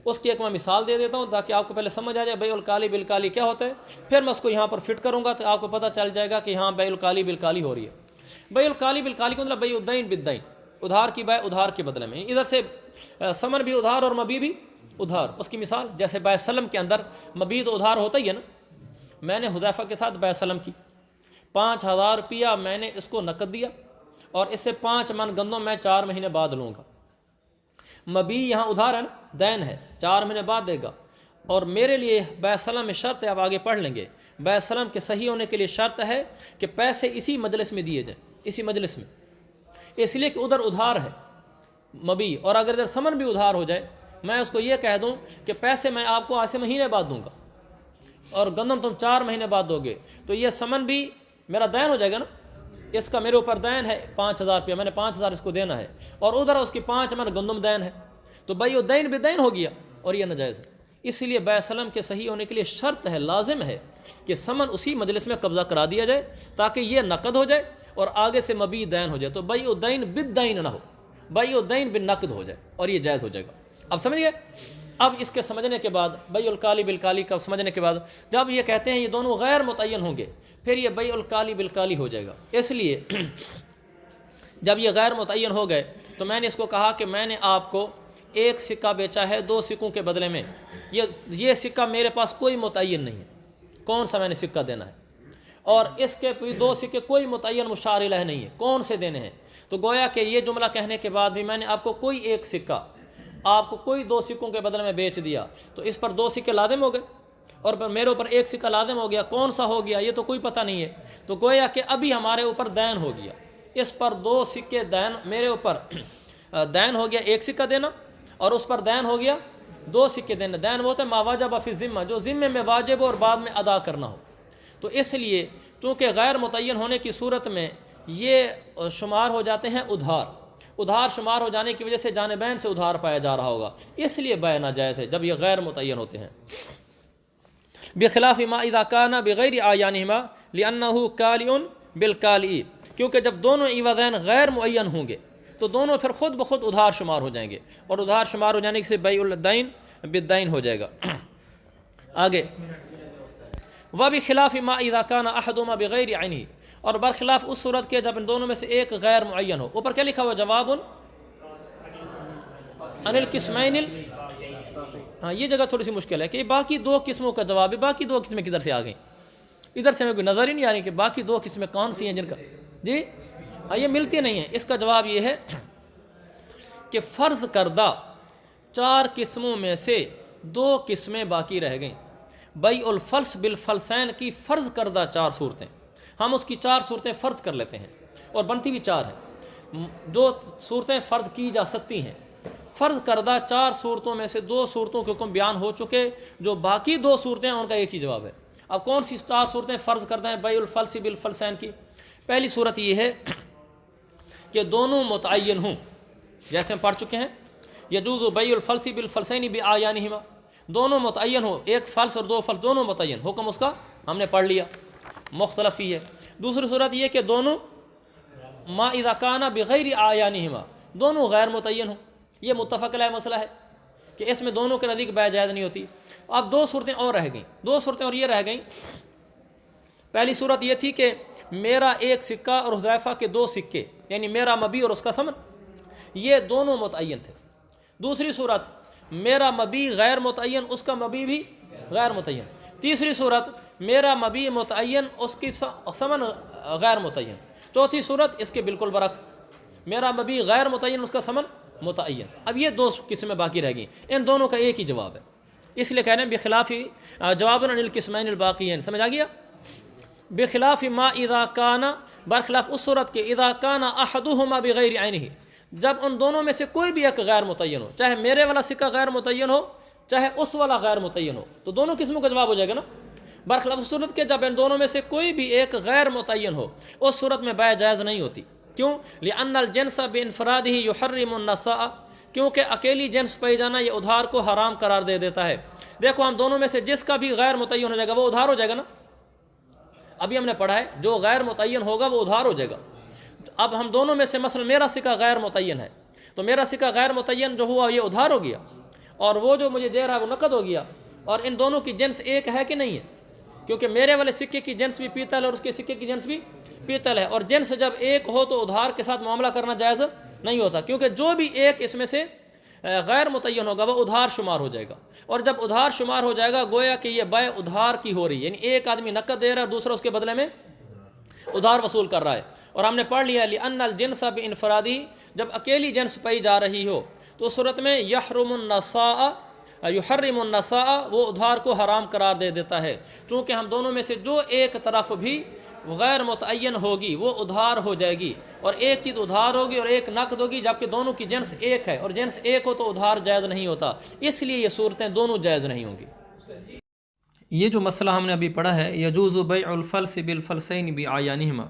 اس کی ایک میں مثال دے دیتا ہوں تاکہ آپ کو پہلے سمجھ آ جائے بیع الکالی بالکالی کیا ہوتا ہے، پھر میں اس کو یہاں پر فٹ کروں گا تو آپ کو پتہ چل جائے گا کہ یہاں بیع الکالی بالکالی ہو رہی ہے۔ بیع الکالی بالکالی کا مطلب بیع الدین بالدین، ادھار کی بیع ادھار کے بدلے میں، ادھر سے ثمن بھی ادھار اور مبیع بھی ادھار۔ اس کی مثال جیسے بیع سلم کے اندر مبیع تو ادھار ہوتا ہی ہے نا، میں نے حذیفہ کے ساتھ بیع سلم کی، 5000 روپیہ میں نے اس کو نقد دیا اور اس سے 5 من گندم میں 4 مہینے بعد لوں گا، مبیع یہاں ادھار ہے نا، دین ہے، 4 مہینے بعد دے گا، اور میرے لیے بیع سلم میں شرط ہے، آپ آگے پڑھ لیں گے، بیع سلم کے صحیح ہونے کے لیے شرط ہے کہ پیسے اسی مجلس میں دیے جائیں، اسی مجلس میں، اس لیے کہ ادھر ادھار ہے مبیع، اور اگر ادھر ثمن بھی ادھار ہو جائے، میں اس کو یہ کہہ دوں کہ پیسے میں آپ کو ایسے مہینے بعد دوں گا اور گندم تم 4 مہینے بعد دو گے، تو یہ ثمن بھی میرا دین ہو جائے گا نا، اس کا میرے اوپر دین ہے 5000 روپیہ، میں نے 5000 اس کو دینا ہے، اور ادھر اس کی 5 من گندم دین ہے، تو بیع الدین بدین ہو گیا اور یہ ناجائز ہے۔ اس لیے بیع سلم کے صحیح ہونے کے لیے شرط ہے، لازم ہے کہ ثمن اسی مجلس میں قبضہ کرا دیا جائے تاکہ یہ نقد ہو جائے اور آگے سے مبیع دین ہو جائے، تو بیع الدین بالدین نہ ہو، بیع الدین بالنقد ہو جائے اور یہ جائز ہو جائے گا۔ اب سمجھ گئے؟ اب اس کے سمجھنے کے بعد بیع الکالی بالکالی کا سمجھنے کے بعد جب یہ کہتے ہیں یہ دونوں غیر متعین ہوں گے پھر یہ بیع الکالی بالکالی ہو جائے گا۔ اس لیے جب یہ غیر متعین ہو گئے تو میں نے اس کو کہا کہ میں نے آپ کو ایک سکہ بیچا ہے 2 سکوں کے بدلے میں، یہ سکہ میرے پاس کوئی متعین نہیں ہے کون سا میں نے سکہ دینا ہے، اور اس کے 2 سکے کوئی متعین مشار الیہ نہیں ہے کون سے دینے ہیں، تو گویا کہ یہ جملہ کہنے کے بعد بھی میں نے آپ کو کوئی ایک سکہ آپ کو کوئی 2 سکوں کے بدلے میں بیچ دیا تو اس پر 2 سکے لازم ہو گئے، اور میرے اوپر ایک سکہ لازم ہو گیا، کون سا ہو گیا یہ تو کوئی پتہ نہیں ہے، تو گویا کہ ابھی ہمارے اوپر دین ہو گیا، اس پر 2 سکے دین، میرے اوپر دین ہو گیا 1 سکہ دینا، اور اس پر دین ہو گیا 2 سکے دینا۔ دین وہ ہوتا ہے ما واجب فی الذمہ، جو ذمے میں واجب ہو اور بعد میں ادا کرنا ہو، تو اس لیے چونکہ غیر متعین ہونے کی صورت میں یہ شمار ہو جاتے ہیں ادھار شمار ہو جانے کی وجہ سے جانبین سے ادھار پایا جا رہا ہوگا، اس لیے بیع ناجائز ہے جب یہ غیر متعین ہوتے ہیں۔ بخلاف ما اذا کان بغیر اعیانہما لانہ کالئ بالکالئ، کیونکہ جب دونوں عوضین غیر معین ہوں گے تو دونوں پھر خود بخود ادھار شمار ہو جائیں گے، اور ادھار شمار ہو جانے سے بیع الدین بالدین ہو جائے گا۔ آگے وبخلاف ما اذا کان احدہما بغیر عینہ، اور برخلاف اس صورت کے جب ان دونوں میں سے ایک غیر معین ہو۔ اوپر کیا لکھا ہوا؟ جواب عن القسمین ہاں یہ جگہ تھوڑی سی مشکل ہے کہ باقی 2 قسموں کا جواب ہے، باقی 2 قسمیں کدھر سے آ گئیں؟ ادھر سے ہمیں کوئی نظر ہی نہیں آ رہی کہ باقی 2 قسمیں کون سی ہیں جن کا جی یہ ملتی نہیں ہیں۔ اس کا جواب یہ ہے کہ فرض کردہ 4 قسموں میں سے 2 قسمیں باقی رہ گئیں۔ بیع الفلس بالفلسین کی فرض کردہ 4 صورتیں، ہم اس کی 4 صورتیں فرض کر لیتے ہیں، اور بنتی بھی 4 ہیں جو صورتیں فرض کی جا سکتی ہیں۔ فرض کردہ 4 صورتوں میں سے 2 صورتوں کے حکم بیان ہو چکے، جو باقی 2 صورتیں ہیں ان کا ایک ہی جواب ہے۔ اب کون سی 4 صورتیں فرض کردہ ہیں بیع الفلس بالفلسین کی؟ پہلی صورت یہ ہے کہ دونوں متعین ہوں، جیسے ہم پڑھ چکے ہیں یجوز بیع الفلس بالفلسین باعیانہما، دونوں متعین ہو، ایک فلس اور 2 فلس دونوں متعین، حکم اس کا ہم نے پڑھ لیا، مختلف ہی ہے۔ دوسری صورت یہ کہ دونوں ما اذا کان بغیر اعیانہما، دونوں غیر متعین ہوں، یہ متفق علیہ مسئلہ ہے کہ اس میں دونوں کے نزدیک بیع جائز نہیں ہوتی۔ اب 2 صورتیں اور رہ گئیں، 2 صورتیں اور یہ رہ گئیں۔ پہلی صورت یہ تھی کہ میرا 1 سکہ اور حذیفہ کے 2 سکے، یعنی میرا مبیع اور اس کا ثمن، یہ دونوں متعین تھے۔ دوسری صورت میرا مبیع غیر متعین، اس کا مبیع بھی غیر متعین۔ تیسری صورت میرا مبیع متعین، اس کی ثمن غیر متعین۔ چوتھی صورت اس کے بالکل برعکس، میرا مبیع غیر متعین، اس کا ثمن متعین۔ اب یہ 2 قسمیں باقی رہ گئیں، ان دونوں کا ایک ہی جواب ہے، اس لیے کہہ رہے ہیں بخلاف جواب عن القسمین الباقیین، سمجھ آ گیا؟ بخلاف ما اذا کان، برخلاف اس صورت کے اذا کان احدہما بغیر عینہ، جب ان دونوں میں سے کوئی بھی ایک غیر متعین ہو، چاہے میرے والا سکہ غیر متعین ہو چاہے اس والا غیر متعین ہو، تو دونوں قسموں کا جواب ہو جائے گا نا۔ برخلاف اس صورت کے جب ان دونوں میں سے کوئی بھی ایک غیر متعین ہو، اس صورت میں بیع جائز نہیں ہوتی۔ کیوں؟ لأن الجنس بانفرادہ یحرم النساء، کیونکہ اکیلی جنس پائی جانا یہ ادھار کو حرام قرار دے دیتا ہے۔ دیکھو ہم دونوں میں سے جس کا بھی غیر متعین ہو جائے گا وہ ادھار ہو جائے گا نا، ابھی ہم نے پڑھا ہے جو غیر متعین ہوگا وہ ادھار ہو جائے گا۔ اب ہم دونوں میں سے مثلا میرا سکہ غیر متعین ہے، تو میرا سکہ غیر متعین جو ہوا یہ ادھار ہو گیا، اور وہ جو مجھے دے رہا ہے وہ نقد ہو گیا، اور ان دونوں کی جنس ایک ہے کہ نہیں ہے؟ کیونکہ میرے والے سکے کی جنس بھی پیتل ہے اور اس کے سکے کی جنس بھی پیتل ہے، اور جنس جب ایک ہو تو ادھار کے ساتھ معاملہ کرنا جائز نہیں ہوتا، کیونکہ جو بھی ایک اس میں سے غیر متعین ہوگا وہ ادھار شمار ہو جائے گا، اور جب ادھار شمار ہو جائے گا گویا کہ یہ بیع ادھار کی ہو رہی ہے، یعنی ایک آدمی نقد دے رہا ہے اور دوسرا اس کے بدلے میں ادھار وصول کر رہا ہے۔ اور ہم نے پڑھ لیا لأن الجنس بانفرادہ، جب اکیلی جنس پائی جا رہی ہو تو اس صورت میں یحرم النساء، وہ ادھار کو حرام قرار دے دیتا ہے، چونکہ ہم دونوں میں سے جو ایک طرف بھی غیر متعین ہوگی وہ ادھار ہو جائے گی، اور ایک چیز ادھار ہوگی اور ایک نقد ہوگی، جبکہ دونوں کی جنس ایک ہے، اور جنس ایک ہو تو ادھار جائز نہیں ہوتا، اس لیے یہ صورتیں دونوں جائز نہیں ہوں گی۔ یہ جو مسئلہ ہم نے ابھی پڑھا ہے یجوز بیع الفلس بالفلسین باعیانہما،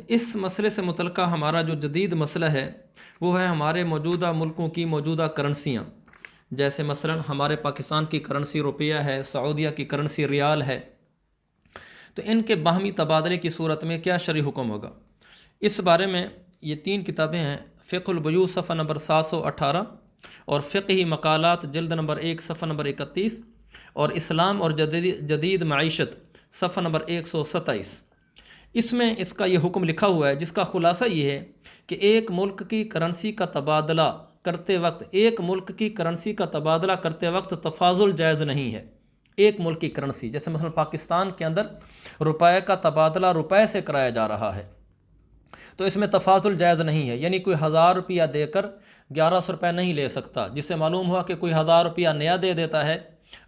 اس مسئلے سے متعلقہ ہمارا جو جدید مسئلہ ہے وہ ہے ہمارے موجودہ ملکوں کی موجودہ کرنسیاں، جیسے مثلا ہمارے پاکستان کی کرنسی روپیہ ہے، سعودیہ کی کرنسی ریال ہے، تو ان کے باہمی تبادلے کی صورت میں کیا شرعی حکم ہوگا؟ اس بارے میں یہ 3 کتابیں ہیں، فقہ البیوع صفحہ نمبر 718، اور فقہی مقالات جلد نمبر 1 صفحہ نمبر 31، اور اسلام اور جدید معیشت صفحہ نمبر 127۔ اس میں اس کا یہ حکم لکھا ہوا ہے، جس کا خلاصہ یہ ہے کہ ایک ملک کی کرنسی کا تبادلہ کرتے وقت ایک ملک کی کرنسی کا تبادلہ کرتے وقت تفاضل جائز نہیں ہے۔ ایک ملک کی کرنسی، جیسے مثلا پاکستان کے اندر روپے کا تبادلہ روپے سے کرایا جا رہا ہے، تو اس میں تفاضل جائز نہیں ہے، یعنی کوئی 1000 روپیہ دے کر 1100 روپے نہیں لے سکتا، جس سے معلوم ہوا کہ کوئی 1000 روپیہ نیا دے دیتا ہے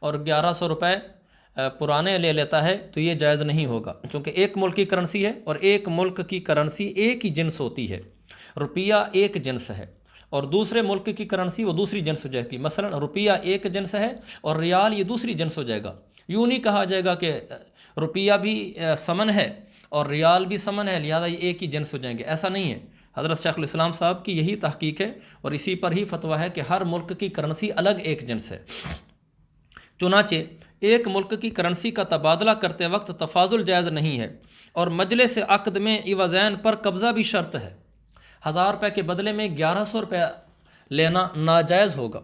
اور 1100 روپے پرانے لے لیتا ہے، تو یہ جائز نہیں ہوگا، چونکہ ایک ملک کی کرنسی ہے اور ایک ملک کی کرنسی ایک ہی جنس ہوتی ہے۔ روپیہ ایک جنس ہے اور دوسرے ملک کی کرنسی وہ دوسری جنس ہو جائے گی، مثلا روپیہ ایک جنس ہے اور ریال یہ دوسری جنس ہو جائے گا۔ یوں نہیں کہا جائے گا کہ روپیہ بھی ثمن ہے اور ریال بھی ثمن ہے لہذا یہ ایک ہی جنس ہو جائیں گے، ایسا نہیں ہے۔ حضرت شیخ الاسلام صاحب کی یہی تحقیق ہے اور اسی پر ہی فتویٰ ہے کہ ہر ملک کی کرنسی الگ ایک جنس ہے۔ چنانچہ ایک ملک کی کرنسی کا تبادلہ کرتے وقت تفاضل جائز نہیں ہے اور مجلس عقد میں عوضین پر قبضہ بھی شرط ہے۔ 1000 روپے کے بدلے میں 1100 روپے لینا ناجائز ہوگا،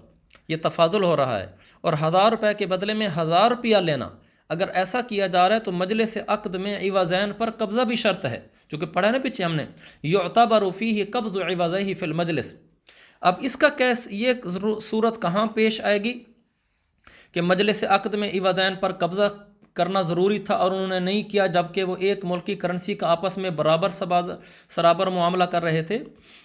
یہ تفاضل ہو رہا ہے، اور 1000 روپے کے بدلے میں 1000 روپیہ لینا اگر ایسا کیا جا رہا ہے تو مجلس عقد میں عوضین پر قبضہ بھی شرط ہے، چونکہ پڑھا نا پیچھے ہم نے یعتبر فیہ قبض عوضیہ فی المجلس۔ اب اس کا کیس یہ صورت کہاں پیش آئے گی کہ مجلس عقد میں عوضین پر قبضہ کرنا ضروری تھا اور انہوں نے نہیں کیا، جبکہ وہ ایک ملک کی کرنسی کا آپس میں برابر معاملہ کر رہے تھے۔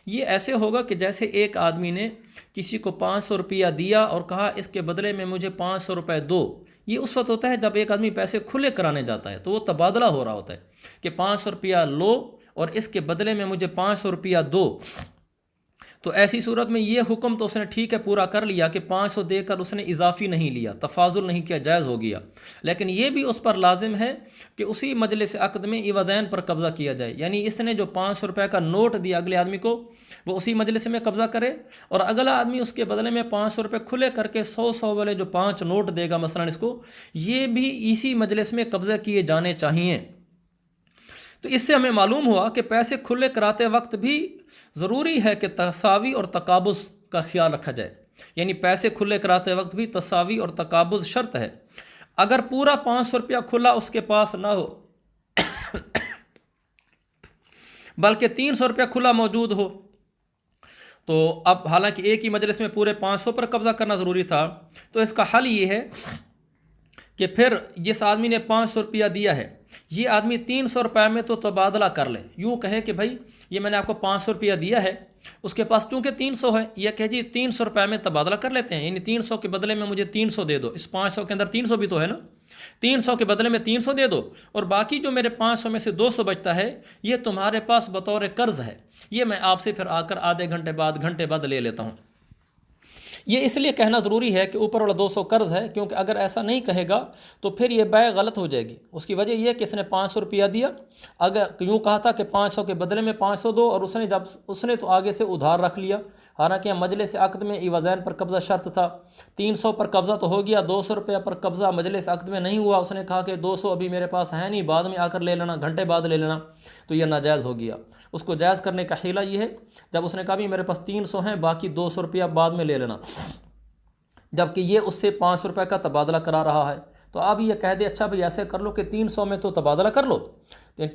یہ ایسے ہوگا کہ جیسے ایک آدمی نے کسی کو 500 روپیہ دیا اور کہا اس کے بدلے میں مجھے 500 روپے دو۔ یہ اس وقت ہوتا ہے جب ایک آدمی پیسے کھلے کرانے جاتا ہے تو وہ تبادلہ ہو رہا ہوتا ہے کہ 500 روپیہ لو اور اس کے بدلے میں مجھے 500 روپیہ دو۔ تو ایسی صورت میں یہ حکم تو اس نے ٹھیک ہے پورا کر لیا کہ 500 دے کر اس نے اضافی نہیں لیا، تفاضل نہیں کیا، جائز ہو گیا، لیکن یہ بھی اس پر لازم ہے کہ اسی مجلس عقد میں عوضین پر قبضہ کیا جائے، یعنی اس نے جو 500 روپے کا نوٹ دیا اگلے آدمی کو وہ اسی مجلس میں قبضہ کرے اور اگلا آدمی اس کے بدلے میں 500 روپے کھلے کر کے 100 والے جو 5 نوٹ دے گا مثلا اس کو، یہ بھی اسی مجلس میں قبضہ کیے جانے چاہیے۔ تو اس سے ہمیں معلوم ہوا کہ پیسے کھلے کراتے وقت بھی ضروری ہے کہ تساوی اور تقابض کا خیال رکھا جائے، یعنی پیسے کھلے کراتے وقت بھی تساوی اور تقابض شرط ہے۔ اگر پورا 500 روپیہ کھلا اس کے پاس نہ ہو بلکہ 300 روپیہ کھلا موجود ہو، تو اب حالانکہ ایک ہی مجلس میں پورے 500 پر قبضہ کرنا ضروری تھا، تو اس کا حل یہ ہے کہ پھر جس آدمی نے 500 روپیہ دیا ہے یہ آدمی 300 روپے میں تو تبادلہ کر لے، یوں کہے کہ بھائی یہ میں نے آپ کو 500 روپیہ دیا ہے، اس کے پاس چونکہ 300 ہے، یہ کہ جی 300 روپے میں تبادلہ کر لیتے ہیں، یعنی 300 کے بدلے میں مجھے 300 دے دو، اس 500 کے اندر 300 بھی تو ہے نا، 300 کے بدلے میں 300 دے دو اور باقی جو میرے 500 میں سے 200 بچتا ہے یہ تمہارے پاس بطور قرض ہے، یہ میں آپ سے پھر آ کر آدھے گھنٹے بعد لے لیتا ہوں۔ یہ اس لیے کہنا ضروری ہے کہ اوپر والا 200 قرض ہے، کیونکہ اگر ایسا نہیں کہے گا تو پھر یہ بیع غلط ہو جائے گی۔ اس کی وجہ یہ کہ اس نے 500 روپیہ دیا، اگر یوں کہا تھا کہ 500 کے بدلے میں 500 دو، اور اس نے تو آگے سے ادھار رکھ لیا، حالانکہ مجلس عقد میں عوضین پر قبضہ شرط تھا۔ 300 پر قبضہ تو ہو گیا، 200 روپیہ پر قبضہ مجلس عقد میں نہیں ہوا، اس نے کہا کہ 200 ابھی میرے پاس ہے نہیں، بعد میں آ کر لے لینا، گھنٹے بعد لے لینا، تو یہ ناجائز ہو گیا۔ اس کو جائز کرنے کا حیلہ یہ ہے جب اس نے کہا بھی میرے پاس 300 ہیں باقی 200 روپیہ بعد میں لے لینا، جبکہ یہ اس سے 500 روپے کا تبادلہ کرا رہا ہے، تو اب یہ کہہ دے اچھا بھئی ایسے کر لو کہ 300 میں تو تبادلہ کر لو،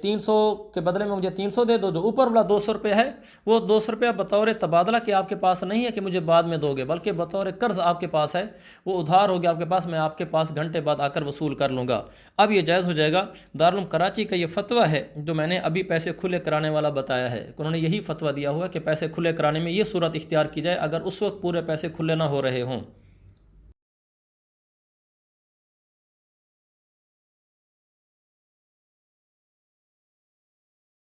300 کے بدلے میں مجھے 300 دے دو، جو اوپر والا 200 روپے ہے وہ 200 روپیہ بطور تبادلہ کہ آپ کے پاس نہیں ہے کہ مجھے بعد میں دو گے، بلکہ بطور قرض آپ کے پاس ہے، وہ ادھار ہو گیا آپ کے پاس، میں آپ کے پاس گھنٹے بعد آ کر وصول کر لوں گا۔ اب یہ جائز ہو جائے گا۔ دارالعلوم کراچی کا یہ فتویٰ ہے جو میں نے ابھی پیسے کھلے کرانے والا بتایا ہے، انہوں نے یہی فتویٰ دیا ہوا کہ پیسے کھلے کرانے میں یہ صورت اختیار کی جائے اگر اس وقت پورے پیسے کھلے نہ ہو رہے ہوں۔